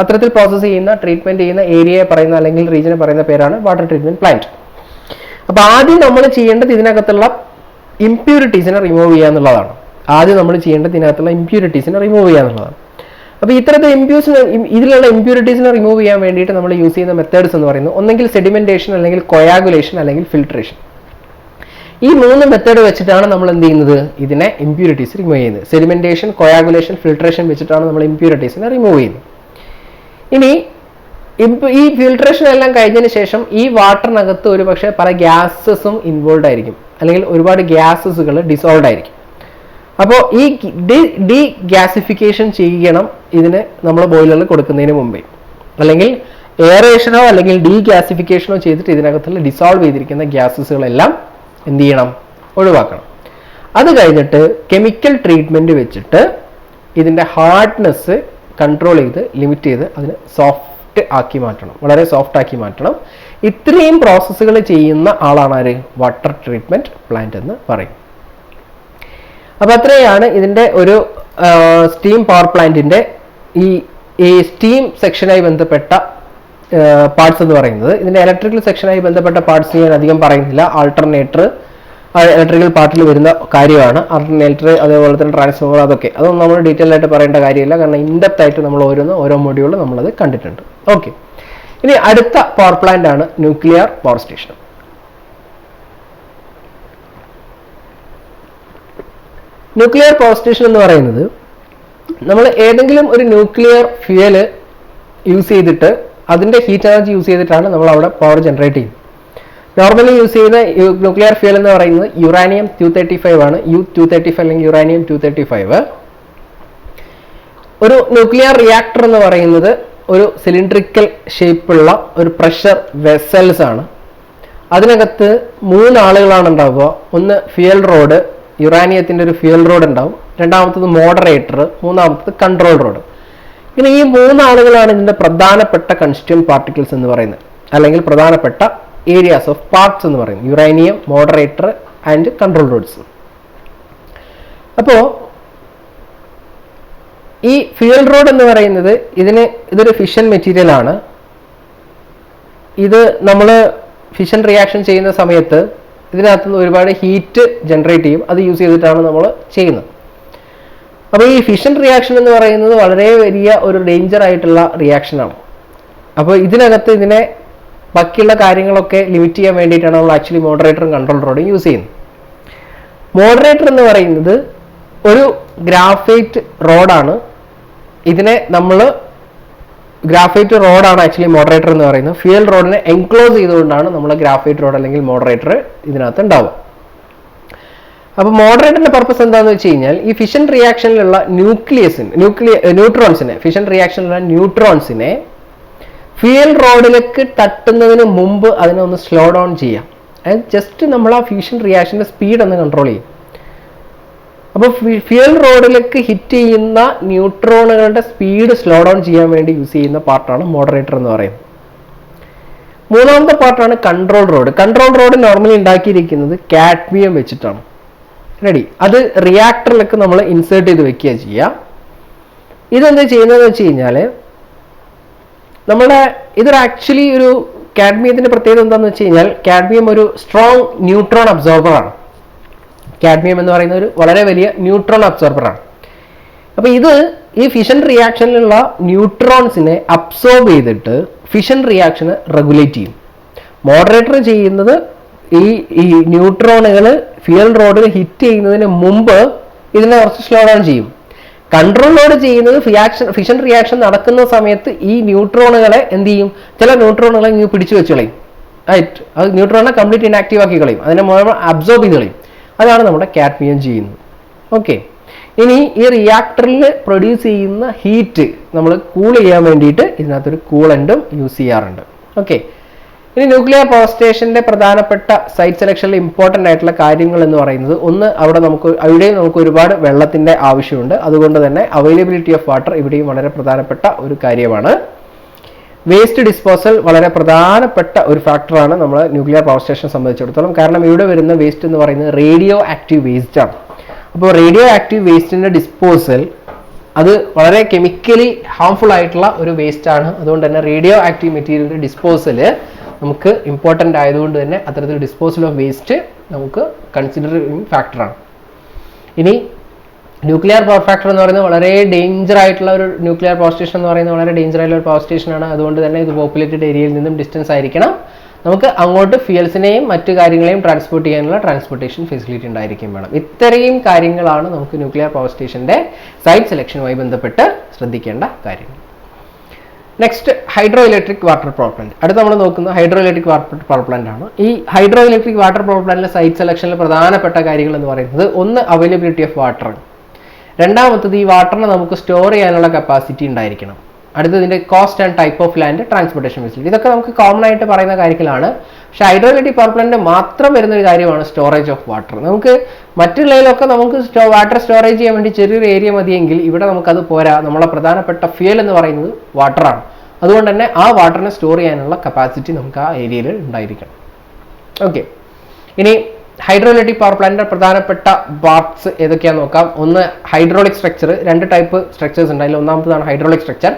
അത്തരത്തിൽ പ്രോസസ്സ് ചെയ്യുന്ന ട്രീറ്റ്മെൻറ്റ് ചെയ്യുന്ന ഏരിയയെ പറയുന്ന അല്ലെങ്കിൽ റീജിയനെ പറയുന്ന പേരാണ് വാട്ടർ ട്രീറ്റ്മെൻറ്റ് പ്ലാന്റ്. അപ്പോൾ ആദ്യം നമ്മൾ ചെയ്യേണ്ടത് ഇതിനകത്തുള്ള ഇംപ്യൂരിറ്റീസിനെ റിമൂവ് ചെയ്യുക എന്നുള്ളതാണ്. അപ്പോൾ ഇത്തരത്തിൽ ഇതിലുള്ള ഇംപ്യൂരിറ്റീസിനെ റിമൂവ് ചെയ്യാൻ വേണ്ടിയിട്ട് നമ്മൾ യൂസ് ചെയ്യുന്ന മെത്തേഡ്സ് എന്ന് പറയുന്നത് ഒന്നെങ്കിൽ സെഡിമെന്റേഷൻ, അല്ലെങ്കിൽ കൊയാഗുലേഷൻ, അല്ലെങ്കിൽ ഫിൽട്രേഷൻ. ഈ മൂന്ന് മെത്തേഡ് വെച്ചിട്ടാണ് നമ്മൾ എന്ത് ചെയ്യുന്നത്, ഇതിനെ ഇംപ്യൂരിറ്റീസ് റിമൂവ് ചെയ്യുന്നത്. സെഡിമെന്റേഷൻ, കൊയാഗുലേഷൻ, ഫിൽട്രേഷൻ വെച്ചിട്ടാണ് നമ്മൾ ഇംപ്യൂരിറ്റീസിനെ റിമൂവ് ചെയ്യുന്നത്. ഇനി ഈ ഫിൽട്രേഷൻ എല്ലാം കഴിഞ്ഞതിന് ശേഷം ഈ വാട്ടറിനകത്ത് ഒരു പക്ഷേ പല ഗ്യാസസും ഇൻവോൾവ് ആയിരിക്കും, അല്ലെങ്കിൽ ഒരുപാട് ഗ്യാസസുകൾ ഡിസോൾവ് ആയിരിക്കും. അപ്പോൾ ഈ ഡി ഗ്യാസിഫിക്കേഷൻ ചെയ്യണം ഇതിന് നമ്മൾ ബോയിലറിൽ കൊടുക്കുന്നതിന് മുമ്പേ, അല്ലെങ്കിൽ എയറേഷനോ അല്ലെങ്കിൽ ഡി ഗ്യാസിഫിക്കേഷനോ ചെയ്തിട്ട് ഇതിനകത്തുള്ള ഡിസോൾവ് ചെയ്തിരിക്കുന്ന ഗ്യാസസുകളെല്ലാം എന്ത് ചെയ്യണം, ഒഴിവാക്കണം. അത് കഴിഞ്ഞിട്ട് കെമിക്കൽ ട്രീറ്റ്മെൻറ്റ് വെച്ചിട്ട് ഇതിൻ്റെ ഹാർഡ്നെസ് കൺട്രോൾ ചെയ്ത് ലിമിറ്റ് ചെയ്ത് അതിന് സോഫ്റ്റ് ആക്കി മാറ്റണം, വളരെ സോഫ്റ്റ് ആക്കി മാറ്റണം. ഇത്രയും പ്രോസസ്സുകൾ ചെയ്യുന്ന ആളാണ് ആര്, വാട്ടർ ട്രീറ്റ്മെൻറ്റ് പ്ലാന്റ് എന്ന് പറയും. അപ്പോൾ അത്രയാണ് ഇതിൻ്റെ ഒരു സ്റ്റീം പവർ പ്ലാന്റിൻ്റെ ഈ സ്റ്റീം സെക്ഷനായി ബന്ധപ്പെട്ട പാർട്സ് എന്ന് പറയുന്നത്. ഇതിൻ്റെ ഇലക്ട്രിക്കൽ സെക്ഷനായി ബന്ധപ്പെട്ട പാർട്സ് ഞാൻ അധികം പറയുന്നില്ല. ആൾട്ടർനേറ്റർ ഇലക്ട്രിക്കൽ പാർട്ടിൽ വരുന്ന കാര്യമാണ്. ആൾട്ടർനേറ്റർ, അതേപോലെ തന്നെ ട്രാൻസ്ഫോമർ, അതൊന്നും നമ്മൾ ഡീറ്റെയിൽ ആയിട്ട് പറയേണ്ട കാര്യമില്ല, കാരണം ഇൻഡെപ്ത് ആയിട്ട് നമ്മൾ ഓരോ മൊഡ്യൂളിൽ നമ്മളത് കണ്ടിട്ടുണ്ട്. ഓക്കെ, ഇനി അടുത്ത പവർ പ്ലാന്റ് ആണ് nuclear power station. Nuclear power station എന്ന് പറയുന്നത് നമ്മൾ ഏതെങ്കിലും ഒരു ന്യൂക്ലിയർ ഫ്യൂവൽ യൂസ് ചെയ്തിട്ട് അതിൻ്റെ ഹീറ്റ് എനർജി യൂസ് ചെയ്തിട്ടാണ് നമ്മൾ അവിടെ പവർ ജനറേറ്റ് ചെയ്യുന്നത്. നോർമലി യൂസ് ചെയ്യുന്ന ന്യൂക്ലിയർ ഫ്യൂവൽ എന്ന് പറയുന്നത് യുറാനിയം 235 ആണ്. U-235 അല്ലെങ്കിൽ യുറാനിയം 235. ഒരു ന്യൂക്ലിയർ റിയാക്ടർ എന്ന് പറയുന്നത് ഒരു സിലിണ്ടറിക്കൽ ഷേപ്പുള്ള ഒരു പ്രഷർ വെസൽസ് ആണ്. അതിനകത്ത് 3 ആളുകളാണ് ഉണ്ടാവുക. ഒന്ന് ഫ്യൂവൽ റോഡ്, യുറാനിയത്തിൻ്റെ ഒരു ഫ്യൂവൽ റോഡ് ഉണ്ടാവും. രണ്ടാമത്തത് മോഡറേറ്റർ, മൂന്നാമത്തത് കൺട്രോൾ റോഡ്. ഇങ്ങനെ ഈ 3 ആളുകളാണ് ഇതിൻ്റെ പ്രധാനപ്പെട്ട കൺസ്റ്റിറ്റ്യൂവന്റ് പാർട്ടിക്കിൾസ് എന്ന് പറയുന്നത്, അല്ലെങ്കിൽ പ്രധാനപ്പെട്ട ഏരിയാസ് ഓഫ് പാർട്സ് എന്ന് പറയുന്നത്. Uranium, moderator and control rods. അപ്പോൾ ഈ ഫ്യൂവൽ റോഡ് എന്ന് പറയുന്നത് ഇതൊരു ഫിഷൻ മെറ്റീരിയൽ ആണ്. ഇത് നമ്മൾ ഫിഷൻ റിയാക്ഷൻ ചെയ്യുന്ന സമയത്ത് ഇതിനകത്തുനിന്ന് ഒരുപാട് ഹീറ്റ് ജനറേറ്റ് ചെയ്യും. അത് യൂസ് ചെയ്തിട്ടാണ് നമ്മൾ ചെയ്യുന്നത്. അപ്പോൾ ഈ ഫിഷൻ റിയാക്ഷൻ എന്ന് പറയുന്നത് വളരെ വലിയ ഒരു ഡേഞ്ചർ ആയിട്ടുള്ള റിയാക്ഷനാണ്. അപ്പോൾ ഇതിനെ ബാക്കിയുള്ള കാര്യങ്ങളൊക്കെ ലിമിറ്റ് ചെയ്യാൻ വേണ്ടിയിട്ടാണ് നമ്മൾ ആക്ച്വലി മോഡറേറ്ററും കൺട്രോൾ റോഡും യൂസ് ചെയ്യുന്നത്. മോഡറേറ്റർ എന്ന് പറയുന്നത് ഒരു ഗ്രാഫൈറ്റ് റോഡാണ്. ഗ്രാഫൈറ്റ് റോഡാണ് ആക്ച്വലി മോഡറേറ്റർ എന്ന് പറയുന്നത്. ഫ്യൂവൽ റോഡിനെ എൻക്ലോസ് ചെയ്തുകൊണ്ടാണ് നമ്മൾ ഗ്രാഫൈറ്റ് റോഡ് അല്ലെങ്കിൽ മോഡറേറ്റർ ഇതിനകത്ത് ഉണ്ടാവുക. അപ്പോൾ മോഡറേറ്ററിന്റെ പർപ്പസ് എന്താണെന്ന് വെച്ച് കഴിഞ്ഞാൽ ഈ ഫിഷൻ റിയാക്ഷനിലുള്ള ന്യൂട്രോൺസിനെ ഫ്യൂൽ റോഡിലേക്ക് തട്ടുന്നതിന് മുമ്പ് അതിനെ ഒന്ന് സ്ലോ ഡൗൺ ചെയ്യാം. അതായത് ജസ്റ്റ് നമ്മൾ ആ ഫ്യൂഷൻ റിയാക്ഷൻ്റെ സ്പീഡ് ഒന്ന് കൺട്രോൾ ചെയ്യും. അപ്പോൾ ഫ്യൂൽ റോഡിലേക്ക് ഹിറ്റ് ചെയ്യുന്ന ന്യൂട്രോണുകളുടെ സ്പീഡ് സ്ലോ ഡൗൺ ചെയ്യാൻ വേണ്ടി യൂസ് ചെയ്യുന്ന പാർട്ടാണ് മോഡറേറ്റർ എന്ന് പറയുന്നത്. മൂന്നാമത്തെ പാർട്ടാണ് control road. Control road normally ഉണ്ടാക്കിയിരിക്കുന്നത് കാഡ്മിയം വെച്ചിട്ടാണ്. റെഡി. അത് റിയാക്ടറിലേക്ക് നമ്മൾ ഇൻസേർട്ട് ചെയ്ത് വെക്കുക ചെയ്യുക. ഇതെന്ത് ചെയ്യുന്നതെന്ന് വെച്ച് കഴിഞ്ഞാൽ ഇതൊരു ആക്ച്വലി ഒരു കാഡ്മിയത്തിൻ്റെ പ്രത്യേകത എന്താണെന്ന് വെച്ച് കഴിഞ്ഞാൽ കാഡ്മിയം ഒരു സ്ട്രോങ് ന്യൂട്രോൺ അബ്സോർബറാണ്. കാഡ്മിയം എന്ന് പറയുന്ന ഒരു വളരെ വലിയ ന്യൂട്രോൺ അബ്സോർബറാണ്. അപ്പോൾ ഈ ഫിഷൻ റിയാക്ഷനിലുള്ള ന്യൂട്രോൺസിനെ അബ്സോർബ് ചെയ്തിട്ട് ഫിഷൻ റിയാക്ഷനെ റെഗുലേറ്റ് ചെയ്യും. മോഡറേറ്റർ ചെയ്യുന്നത് ഈ ന്യൂട്രോണുകൾ ഫ്യൂൽ റോഡിൽ ഹിറ്റ് ചെയ്യുന്നതിന് മുമ്പ് ഇതിനെ കുറച്ച് സ്ലോ ഡൗൺ ചെയ്യും. കൺട്രോൾ റോഡ് ചെയ്യുന്നത് ഫിഷൻ റിയാക്ഷൻ നടക്കുന്ന സമയത്ത് ഈ ന്യൂട്രോണുകളെ എന്ത് ചെയ്യും, ചില ന്യൂട്രോണുകളെ ഇങ്ങനെ പിടിച്ചു വെച്ച് കളയും. റൈറ്റ്. അത് ന്യൂട്രോണിനെ കംപ്ലീറ്റ് ഇനാക്റ്റീവ് ആക്കി കളയും, അതിനെ മുഴുവൻ അബ്സോർബ് ചെയ്ത് കളയും. അതാണ് നമ്മുടെ കാഡ്മിയം ചെയ്യുന്നത്. ഓക്കെ. ഇനി ഈ റിയാക്ടറിൽ പ്രൊഡ്യൂസ് ചെയ്യുന്ന ഹീറ്റ് നമ്മൾ കൂൾ ചെയ്യാൻ വേണ്ടിയിട്ട് ഇതിനകത്തൊരു കൂളൻറ്റും യൂസ് ചെയ്യാറുണ്ട്. ഓക്കെ. ഇനി ന്യൂക്ലിയർ പവർ സ്റ്റേഷൻ്റെ പ്രധാനപ്പെട്ട സൈറ്റ് സെലക്ഷനിൽ ഇമ്പോർട്ടൻ്റ് ആയിട്ടുള്ള കാര്യങ്ങൾ എന്ന് പറയുന്നത്, ഒന്ന് അവിടെയും നമുക്ക് ഒരുപാട് വെള്ളത്തിൻ്റെ ആവശ്യമുണ്ട്. അതുകൊണ്ട് തന്നെ അവൈലബിലിറ്റി ഓഫ് വാട്ടർ ഇവിടെയും വളരെ പ്രധാനപ്പെട്ട ഒരു കാര്യമാണ്. വേസ്റ്റ് ഡിസ്പോസൽ വളരെ പ്രധാനപ്പെട്ട ഒരു ഫാക്ടറാണ് നമ്മൾ ന്യൂക്ലിയർ പവർ സ്റ്റേഷനെ സംബന്ധിച്ചിടത്തോളം. കാരണം ഇവിടെ വരുന്ന വേസ്റ്റ് എന്ന് പറയുന്നത് റേഡിയോ ആക്റ്റീവ് വേസ്റ്റ് ആണ്. അപ്പോൾ റേഡിയോ ആക്റ്റീവ് വേസ്റ്റിൻ്റെ ഡിസ്പോസൽ അത് വളരെ കെമിക്കലി ഹാംഫുൾ ആയിട്ടുള്ള ഒരു വേസ്റ്റ് ആണ്. അതുകൊണ്ട് തന്നെ റേഡിയോ ആക്റ്റീവ് മെറ്റീരിയലിൻ്റെ ഡിസ്പോസൽ നമുക്ക് ഇമ്പോർട്ടൻ്റ് ആയതുകൊണ്ട് തന്നെ അത്തരത്തിൽ ഡിസ്പോസൽ ഓഫ് വേസ്റ്റ് നമുക്ക് കൺസിഡറിങ് ഫാക്ടറാണ്. ഇനി ന്യൂക്ലിയർ പവർ ഫാക്ടർ എന്ന് പറയുന്നത് വളരെ ഡേഞ്ചർ ആയിട്ടുള്ള ഒരു ന്യൂക്ലിയർ പവർ സ്റ്റേഷൻ എന്ന് പറയുന്നത് വളരെ ഡേഞ്ചർ ആയിട്ടുള്ള ഒരു പവർ സ്റ്റേഷനാണ്. അതുകൊണ്ട് തന്നെ ഇത് പോപ്പുലേറ്റഡ് ഏരിയയിൽ നിന്നും ഡിസ്റ്റൻസ് ആയിരിക്കണം. നമുക്ക് അങ്ങോട്ട് ഫ്യൂൽസിനെയും മറ്റു കാര്യങ്ങളെയും ട്രാൻസ്പോർട്ട് ചെയ്യാനുള്ള ട്രാൻസ്പോർട്ടേഷൻ ഫെസിലിറ്റി ഉണ്ടായിരിക്കും വേണം. ഇത്രയും കാര്യങ്ങളാണ് നമുക്ക് ന്യൂക്ലിയർ പവർ സ്റ്റേഷൻ്റെ സൈറ്റ് സെലക്ഷനുമായി ബന്ധപ്പെട്ട് ശ്രദ്ധിക്കേണ്ട കാര്യങ്ങൾ. Next hydro electric water power plant. അടുത്ത് നമ്മൾ നോക്കുന്ന hydro electric water power plant ആണ്. ഈ ഹൈഡ്രോ ഇലക്ട്രിക് വാട്ടർ പവർ പ്ലാന്റിലെ സൈറ്റ് സെലക്ഷനിൽ പ്രധാനപ്പെട്ട കാര്യങ്ങൾ എന്ന് പറയുന്നത്, ഒന്ന് അവൈലബിലിറ്റി ഓഫ് വാട്ടർ, രണ്ടാമത്തത് ഈ വാട്ടറിനെ നമുക്ക് സ്റ്റോർ ചെയ്യാനുള്ള കപ്പാസിറ്റി ഉണ്ടായിരിക്കണം, അടുത്തത് ഇതിൻ്റെ cost and type of land, transportation facility. ഇതൊക്കെ നമുക്ക് കോമൺ ആയിട്ട് പറയുന്ന കാര്യങ്ങളാണ്. പക്ഷേ ഹൈഡ്രോ ഇലക്ട്രിക് പവർ പ്ലാന്റ് മാത്രം വരുന്ന ഒരു കാര്യമാണ് സ്റ്റോറേജ് ഓഫ് വാട്ടർ. നമുക്ക് മറ്റുള്ളതിലൊക്കെ നമുക്ക് വാട്ടർ സ്റ്റോറേജ് ചെയ്യാൻ വേണ്ടി ചെറിയൊരു ഏരിയ മതിയെങ്കിൽ ഇവിടെ നമുക്കത് പോരാ. നമ്മളെ പ്രധാനപ്പെട്ട ഫ്യൂൽ എന്ന് പറയുന്നത് വാട്ടറാണ്. അതുകൊണ്ട് തന്നെ ആ വാട്ടറിനെ സ്റ്റോർ ചെയ്യാനുള്ള കപ്പാസിറ്റി നമുക്ക് ആ ഏരിയയിൽ ഉണ്ടായിരിക്കണം. ഓക്കെ. ഇനി ഹൈഡ്രോ ഇലക്ട്രിക് പവർ പ്ലാന്റിന്റെ പ്രധാനപ്പെട്ട പാർട്സ് ഏതൊക്കെയാണെന്ന് നോക്കാം. ഒന്ന് ഹൈഡ്രോളിക് സ്ട്രക്ചർ. രണ്ട് ടൈപ്പ് സ്ട്രക്ചേഴ്സ് ഉണ്ട്. അതിൽ ഒന്നാമതാണ് ഹൈഡ്രോളിക് സ്ട്രക്ചർ.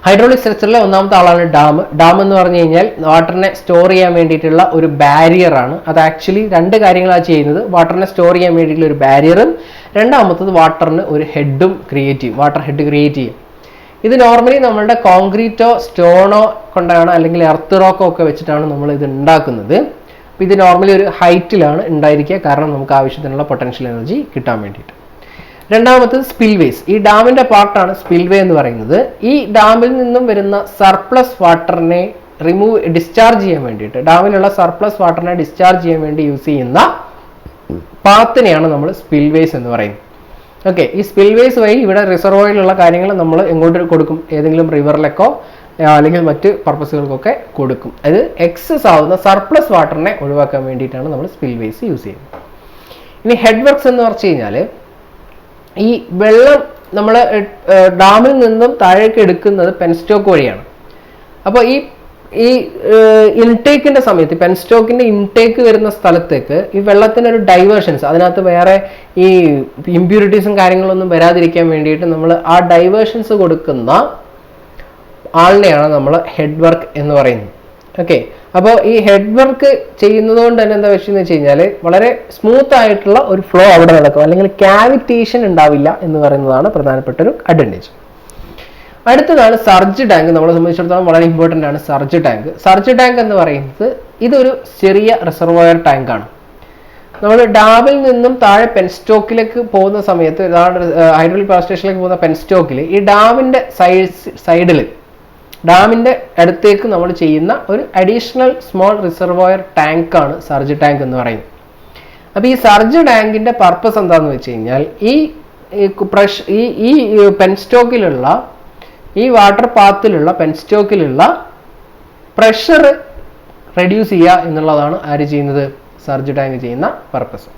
ഹൈഡ്രോളിക് സ്ട്രക്ചറിലെ ഒന്നാമത്തെ ആളാണ് ഡാം. ഡാം എന്ന് പറഞ്ഞു കഴിഞ്ഞാൽ വാട്ടറിനെ സ്റ്റോർ ചെയ്യാൻ വേണ്ടിയിട്ടുള്ള ഒരു ബാരിയർ ആണ്. അത് ആക്ച്വലി രണ്ട് കാര്യങ്ങളാണ് ചെയ്യുന്നത്. വാട്ടറിനെ സ്റ്റോർ ചെയ്യാൻ വേണ്ടിയിട്ടുള്ള ഒരു ബാരിയറും, രണ്ടാമത്തത് വാട്ടറിന് ഒരു ഹെഡും ക്രിയേറ്റ് ചെയ്യും, വാട്ടർ ഹെഡ് ക്രിയേറ്റ് ചെയ്യും. ഇത് നോർമലി നമ്മളുടെ കോൺക്രീറ്റോ സ്റ്റോണോ കൊണ്ടാണ്, അല്ലെങ്കിൽ എർത്ത് റോക്കോ ഒക്കെ വെച്ചിട്ടാണ് നമ്മൾ ഇത് ഉണ്ടാക്കുന്നത്. അപ്പോൾ ഇത് നോർമലി ഒരു ഹൈറ്റിലാണ് ഉണ്ടായിരിക്കുക, കാരണം നമുക്ക് ആവശ്യത്തിനുള്ള പൊട്ടൻഷ്യൽ എനർജി കിട്ടാൻ വേണ്ടിയിട്ട്. രണ്ടാമത്തത് സ്പിൽവേസ്. ഈ ഡാമിൻ്റെ പാർട്ടാണ് സ്പിൽവേ എന്ന് പറയുന്നത്. ഈ ഡാമിൽ നിന്നും വരുന്ന സർപ്ലസ് വാട്ടറിനെ ഡിസ്ചാർജ് ചെയ്യാൻ വേണ്ടിയിട്ട്, ഡാമിലുള്ള സർപ്ലസ് വാട്ടറിനെ ഡിസ്ചാർജ് ചെയ്യാൻ വേണ്ടി യൂസ് ചെയ്യുന്ന പാത്തിനെയാണ് നമ്മൾ സ്പിൽവേസ് എന്ന് പറയുന്നത്. ഓക്കെ. ഈ സ്പിൽവേസ് വഴി ഇവിടെ റിസർവോയിലുള്ള കാര്യങ്ങൾ നമ്മൾ എങ്ങോട്ട് കൊടുക്കും, ഏതെങ്കിലും റിവറിലേക്കോ അല്ലെങ്കിൽ മറ്റ് പർപ്പസുകൾക്കൊക്കെ കൊടുക്കും. അത് എക്സസ് ആവുന്ന സർപ്ലസ് വാട്ടറിനെ ഒഴിവാക്കാൻ വേണ്ടിയിട്ടാണ് നമ്മൾ സ്പിൽവേസ് യൂസ് ചെയ്യുന്നത്. ഇനി ഹെഡ് വർക്ക്സ് എന്ന് പറഞ്ഞു കഴിഞ്ഞാൽ, ഈ വെള്ളം നമ്മൾ ഡാമിൽ നിന്നും താഴേക്ക് എടുക്കുന്നത് പെൻസ്റ്റോക്ക് വഴിയാണ്. അപ്പോൾ ഈ ഇൻടേക്കിൻ്റെ സമയത്ത്, പെൻസ്റ്റോക്കിൻ്റെ ഇൻടേക്ക് വരുന്ന സ്ഥലത്തേക്ക് ഈ വെള്ളത്തിനൊരു ഡൈവേർഷൻസ്, അതിനകത്ത് വേറെ ഈ ഇമ്പ്യൂരിറ്റീസും കാര്യങ്ങളൊന്നും വരാതിരിക്കാൻ വേണ്ടിയിട്ട് നമ്മൾ ആ ഡൈവേർഷൻസ് കൊടുക്കുന്ന ആളിനെയാണ് നമ്മൾ ഹെഡ് വർക്ക് എന്ന് പറയുന്നത്. ഓക്കെ. അപ്പോൾ ഈ ഹെഡ് വർക്ക് ചെയ്യുന്നത് കൊണ്ട് തന്നെ എന്താ വെച്ചെന്ന് വെച്ച് കഴിഞ്ഞാൽ വളരെ സ്മൂത്ത് ആയിട്ടുള്ള ഒരു ഫ്ലോ അവിടെ നടക്കും, അല്ലെങ്കിൽ ക്യാവിറ്റേഷൻ ഉണ്ടാവില്ല എന്ന് പറയുന്നതാണ് പ്രധാനപ്പെട്ട ഒരു അഡ്വാൻറ്റേജ്. അടുത്തതാണ് സർജ് ടാങ്ക്. നമ്മളെ സംബന്ധിച്ചിടത്തോളം വളരെ ഇമ്പോർട്ടൻ്റ് ആണ് സർജ് ടാങ്ക്. സർജ് ടാങ്ക് എന്ന് പറയുന്നത് ഇതൊരു ചെറിയ റിസർവോയർ ടാങ്കാണ്. നമ്മൾ ഡാമിൽ നിന്നും താഴെ പെൻസ്റ്റോക്കിലേക്ക് പോകുന്ന സമയത്ത്, ഹൈഡ്രോളിക് പവർ സ്റ്റേഷനിലേക്ക് പോകുന്ന പെൻസ്റ്റോക്കിൽ ഈ ഡാമിൻ്റെ സൈഡിൽ, ഡാമിൻ്റെ അടുത്തേക്ക് നമ്മൾ ചെയ്യുന്ന ഒരു അഡീഷണൽ സ്മോൾ റിസർവോയർ ടാങ്കാണ് സർജ് ടാങ്ക് എന്ന് പറയുന്നത്. അപ്പോൾ ഈ സർജ് ടാങ്കിൻ്റെ പർപ്പസ് എന്താണെന്ന് വെച്ച് കഴിഞ്ഞാൽ, ഈ പെൻസ്റ്റോക്കിലുള്ള ഈ വാട്ടർ പാത്തിലുള്ള പെൻസ്റ്റോക്കിലുള്ള പ്രഷർ റെഡ്യൂസ് ചെയ്യുക എന്നുള്ളതാണ് ആര് ചെയ്യുന്നത്, സർജ് ടാങ്ക് ചെയ്യുന്ന പർപ്പസ്.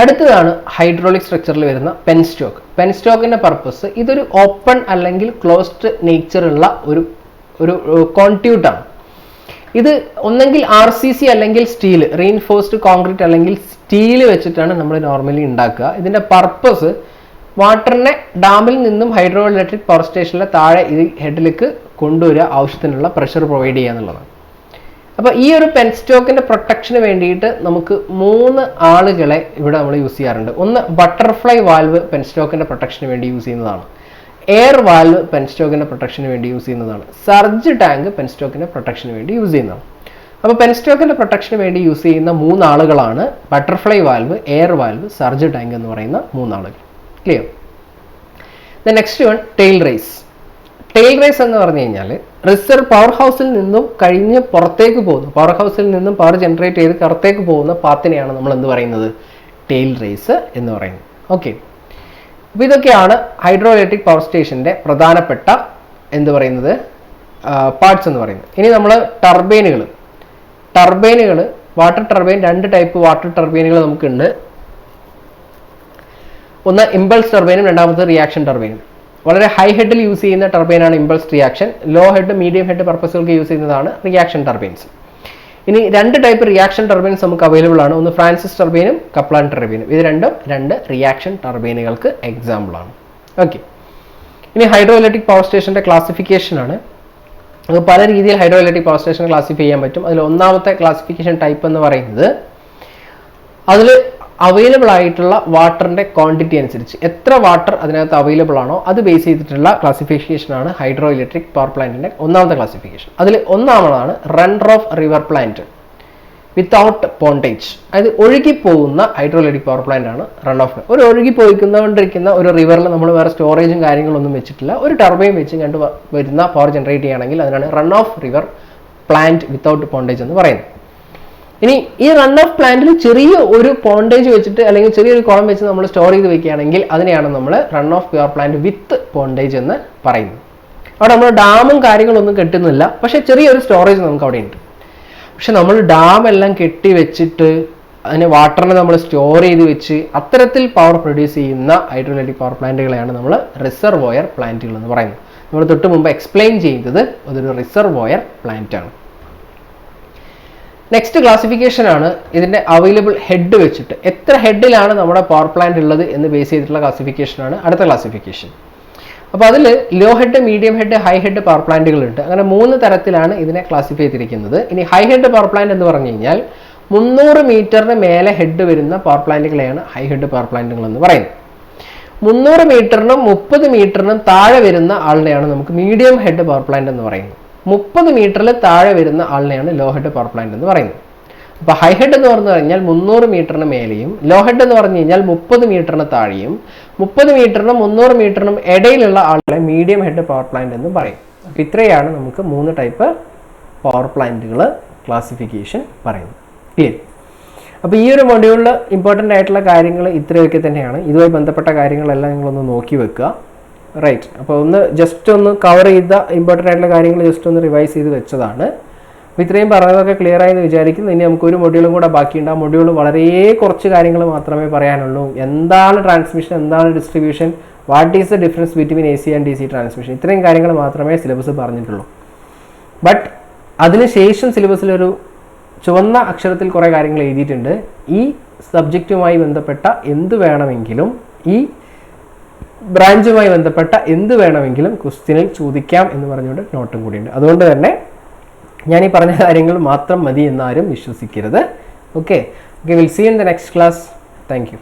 അടുത്തതാണ് ഹൈഡ്രോളിക് സ്ട്രക്ചറിൽ വരുന്ന പെൻസ്റ്റോക്ക്. പെൻസ്റ്റോക്കിന്റെ പർപ്പസ് ഇതൊരു ഓപ്പൺ അല്ലെങ്കിൽ ക്ലോസ്ഡ് നേച്ചറുള്ള ഒരു കോൺട്യൂട്ടാണ്. ഇത് ഒന്നെങ്കിൽ RCC അല്ലെങ്കിൽ സ്റ്റീൽ, റീഇൻഫോഴ്സ്ഡ് കോൺക്രീറ്റ് അല്ലെങ്കിൽ സ്റ്റീൽ വെച്ചിട്ടാണ് നമ്മൾ നോർമലി ഉണ്ടാക്കുക. ഇതിന്റെ പർപ്പസ് വാട്ടറിനെ ഡാമിൽ നിന്നും ഹൈഡ്രോ ഇലക്ട്രിക് പവർ സ്റ്റേഷനിലെ താഴെ ഈ ഹെഡിലേക്ക് കൊണ്ടുവരിക, ആവശ്യത്തിനുള്ള പ്രഷർ പ്രൊവൈഡ് ചെയ്യുക എന്നുള്ളതാണ്. അപ്പോൾ ഈ ഒരു പെൻസ്റ്റോക്കിന്റെ പ്രൊട്ടക്ഷന് വേണ്ടിയിട്ട് നമുക്ക് 3 ആളുകളെ ഇവിടെ നമ്മൾ യൂസ് ചെയ്യാറുണ്ട്. ഒന്ന് ബട്ടർഫ്ലൈ വാൽവ് പെൻസ്റ്റോക്കിന്റെ പ്രൊട്ടക്ഷന് വേണ്ടി യൂസ് ചെയ്യുന്നതാണ്. എയർ വാൽവ് പെൻസ്റ്റോക്കിന്റെ പ്രൊട്ടക്ഷന് വേണ്ടി യൂസ് ചെയ്യുന്നതാണ്. സർജ് ടാങ്ക് പെൻസ്റ്റോക്കിന്റെ പ്രൊട്ടക്ഷന് വേണ്ടി യൂസ് ചെയ്യുന്നതാണ്. അപ്പോൾ പെൻസ്റ്റോക്കിന്റെ പ്രൊട്ടക്ഷന് വേണ്ടി യൂസ് ചെയ്യുന്ന 3 ആളുകളാണ് butterfly valve, air valve, surge tank എന്ന് പറയുന്ന 3 ആളുകൾ. Clear? The next one tail race. Tail race എന്ന് പറഞ്ഞു കഴിഞ്ഞാൽ റിസർവ് പവർ ഹൗസിൽ നിന്നും കഴിഞ്ഞ് പുറത്തേക്ക് പോകുന്നു, പവർ ഹൗസിൽ നിന്നും പവർ ജനറേറ്റ് ചെയ്ത് പുറത്തേക്ക് പോകുന്ന പാത്തിനെയാണ് നമ്മൾ എന്ത് പറയുന്നത്, ടെയിൽ റേസ് എന്ന് പറയുന്നത്. ഓക്കെ, അപ്പോൾ ഇതൊക്കെയാണ് ഹൈഡ്രോ ഇലക്ട്രിക് പവർ സ്റ്റേഷന്റെ പ്രധാനപ്പെട്ട എന്ത് പറയുന്നത് പാർട്സ് എന്ന് പറയുന്നത്. ഇനി നമ്മൾ ടർബൈനുകൾ, വാട്ടർ ടർബൈൻ, 2 ടൈപ്പ് വാട്ടർ ടർബൈനുകൾ നമുക്കുണ്ട്. ഒന്ന് ഇമ്പൾസ് ടർബൈനും രണ്ടാമത്തെ റിയാക്ഷൻ ടർബൈനും. വളരെ ഹൈ ഹെഡിൽ യൂസ് ചെയ്യുന്ന ടർബൈനാണ് impulse reaction. Low head, medium head പർപ്പസുകൾക്ക് യൂസ് ചെയ്യുന്നതാണ് റിയാക്ഷൻ ടർബൈൻസ്. ഇനി 2 ടൈപ്പ് റിയാക്ഷൻ ടർബൈൻസ് നമുക്ക് അവൈലബിൾ ആണ്. ഒന്ന് ഫ്രാൻസിസ് ടർബൈനും കപ്ലാൻ ടർബൈനും. ഇത് രണ്ടും 2 റിയാക്ഷൻ ടർബൈനുകൾക്ക് എക്സാമ്പിൾ ആണ്. ഓക്കെ, ഇനി ഹൈഡ്രോ ഇലക്ട്രിക് പവർ സ്റ്റേഷന്റെ ക്ലാസിഫിക്കേഷൻ ആണ്. നമുക്ക് പല രീതിയിൽ hydro electric power station classify ചെയ്യാൻ പറ്റും. അതിൽ ഒന്നാമത്തെ ക്ലാസിഫിക്കേഷൻ ടൈപ്പ് എന്ന് പറയുന്നത് അതിൽ അവൈലബിൾ ആയിട്ടുള്ള വാട്ടറിന്റെ ക്വാണ്ടിറ്റി അനുസരിച്ച് എത്ര വാട്ടർ അതിനകത്ത് അവൈലബിൾ ആണോ അത് ബേസ് ചെയ്തിട്ടുള്ള ക്ലാസിഫിക്കേഷൻ ആണ് ഹൈഡ്രോ ഇലക്ട്രിക് പവർ പ്ലാന്റിന്റെ ഒന്നാമത്തെ ക്ലാസിഫിക്കേഷൻ. അതിൽ ഒന്നാമതാണ് runner of river plant without pondage. അതായത് ഒഴുകിപ്പോകുന്ന ഹൈഡ്രോ ഇലക്ട്രിക് പവർ പ്ലാന്റ് ആണ് റൺ ഓഫ്. ഒരു ഒഴുകിപ്പോയിക്കൊണ്ടിരിക്കുന്ന ഒരു റിവറിൽ നമ്മൾ വേറെ സ്റ്റോറേജും കാര്യങ്ങളൊന്നും വെച്ചിട്ടില്ല, ഒരു ടർബൈൻ വെച്ച് കണ്ട് വരുന്ന പവർ ജനറേറ്റ് ചെയ്യുകയാണെങ്കിൽ അതിനാണ് run off river plant without പോണ്ടേജ് എന്ന് പറയുന്നത്. ഇനി ഈ റൺ ഓഫ് പ്ലാന്റിൽ ചെറിയ ഒരു പോണ്ടേജ് വെച്ചിട്ട് അല്ലെങ്കിൽ ചെറിയൊരു കുളം വെച്ച് നമ്മൾ സ്റ്റോർ ചെയ്ത് വെക്കുകയാണെങ്കിൽ അതിനെയാണ് നമ്മൾ റൺ ഓഫ് പവർ പ്ലാന്റ് വിത്ത് പോണ്ടേജ് എന്ന് പറയുന്നത്. അവിടെ നമ്മൾ ഡാമും കാര്യങ്ങളൊന്നും കെട്ടുന്നില്ല, പക്ഷെ ചെറിയൊരു സ്റ്റോറേജ് നമുക്ക് അവിടെ ഉണ്ട്. പക്ഷെ നമ്മൾ ഡാം എല്ലാം കെട്ടി വെച്ചിട്ട് അതിന് വാട്ടറിനെ നമ്മൾ സ്റ്റോർ ചെയ്ത് വെച്ച് അത്തരത്തിൽ പവർ പ്രൊഡ്യൂസ് ചെയ്യുന്ന ഹൈഡ്രോ ഇലക്ട്രിക് പവർ പ്ലാന്റുകളെയാണ് നമ്മൾ റിസർവോയർ പ്ലാന്റുകൾ എന്ന് പറയുന്നത്. നമ്മൾ തൊട്ട് മുമ്പ് എക്സ്പ്ലെയിൻ ചെയ്തത് അതൊരു റിസർവോയർ പ്ലാന്റ് ആണ്. നെക്സ്റ്റ് ക്ലാസിഫിക്കേഷൻ ആണ് ഇതിന്റെ അവൈലബിൾ ഹെഡ് വെച്ചിട്ട് എത്ര ഹെഡിലാണ് നമ്മുടെ പവർ പ്ലാന്റ് ഉള്ളത് എന്ന് ബേസ് ചെയ്തിട്ടുള്ള ക്ലാസിഫിക്കേഷൻ ആണ് അടുത്ത ക്ലാസിഫിക്കേഷൻ. അപ്പോൾ അതിൽ low head, medium head, high head power പ്ലാന്റുകൾ ഉണ്ട്. അങ്ങനെ 3 തരത്തിലാണ് ഇതിനെ ക്ലാസിഫൈ ചെയ്തിരിക്കുന്നത്. ഇനി ഹൈ ഹെഡ് പവർ പ്ലാന്റ് എന്ന് പറഞ്ഞു കഴിഞ്ഞാൽ 300 മീറ്ററിന് മേലെ ഹെഡ് വരുന്ന പവർ പ്ലാന്റുകളെയാണ് ഹൈ ഹെഡ് പവർ പ്ലാന്റുകൾ എന്ന് പറയുന്നത്. 300 മീറ്ററിനും 30 മീറ്ററിനും താഴെ വരുന്ന ആളിനെയാണ് നമുക്ക് മീഡിയം ഹെഡ് പവർ പ്ലാന്റ് എന്ന് പറയുന്നത്. 30 മീറ്ററിൽ താഴെ വരുന്ന ആളിനെയാണ് ലോ ഹെഡ് പവർ പ്ലാന്റ് എന്ന് പറയുന്നത്. അപ്പോൾ ഹൈ ഹെഡ് എന്ന് പറഞ്ഞു കഴിഞ്ഞാൽ 300 മീറ്ററിന് മേലെയും, ലോ ഹെഡ് എന്ന് പറഞ്ഞു കഴിഞ്ഞാൽ 30 മീറ്ററിന് താഴെയും, 30 മീറ്ററിനും 300 മീറ്ററിനും ഇടയിലുള്ള ആളുകളെ മീഡിയം ഹെഡ് പവർ പ്ലാന്റ് എന്ന് പറയും. അപ്പോൾ ഇത്രയാണ് നമുക്ക് 3 ടൈപ്പ് പവർ പ്ലാന്റുകൾ ക്ലാസിഫിക്കേഷൻ പറയുന്നത്. ക്ലിയർ? അപ്പോൾ ഈ ഒരു മൊഡ്യൂളിൽ ഇമ്പോർട്ടൻ്റ് ആയിട്ടുള്ള കാര്യങ്ങൾ ഇത്രയൊക്കെ തന്നെയാണ്. ഇതുമായി ബന്ധപ്പെട്ട കാര്യങ്ങളെല്ലാം നിങ്ങളൊന്ന് നോക്കി വെക്കുക. റൈറ്റ്, അപ്പോൾ ജസ്റ്റ് ഒന്ന് കവർ ചെയ്ത ഇമ്പോർട്ടൻ്റ് ആയിട്ടുള്ള കാര്യങ്ങൾ ജസ്റ്റ് ഒന്ന് റിവൈസ് ചെയ്ത് വെച്ചതാണ്. അപ്പോൾ ഇത്രയും പറഞ്ഞതൊക്കെ ക്ലിയർ ആയി എന്ന് വിചാരിക്കുന്നു. ഇനി നമുക്കൊരു മൊഡ്യൂളും കൂടെ ബാക്കിയുണ്ട്. ആ മൊഡ്യൂൾ വളരെ കുറച്ച് കാര്യങ്ങൾ മാത്രമേ പറയാനുള്ളൂ. എന്താണ് ട്രാൻസ്മിഷൻ, എന്താണ് distribution, what is the difference between AC and DC transmission, ഇത്രയും കാര്യങ്ങൾ മാത്രമേ സിലബസ് പറഞ്ഞിട്ടുള്ളൂ. ബട്ട് അതിനുശേഷം സിലബസിലൊരു ചുവന്ന അക്ഷരത്തിൽ കുറേ കാര്യങ്ങൾ എഴുതിയിട്ടുണ്ട്. ഈ സബ്ജക്റ്റുമായി ബന്ധപ്പെട്ട എന്ത് വേണമെങ്കിലും, ഈ ബ്രാഞ്ചുമായി ബന്ധപ്പെട്ട എന്ത് വേണമെങ്കിലും ക്വസ്റ്റ്യനിൽ ചോദിക്കാം എന്ന് പറഞ്ഞുകൊണ്ട് നോട്ടും കൂടിയുണ്ട്. അതുകൊണ്ട് തന്നെ ഞാൻ ഈ പറഞ്ഞ കാര്യങ്ങൾ മാത്രം മതി എന്നാരും വിശ്വസിക്കരുത്. Okay, will see in the next class. Thank U.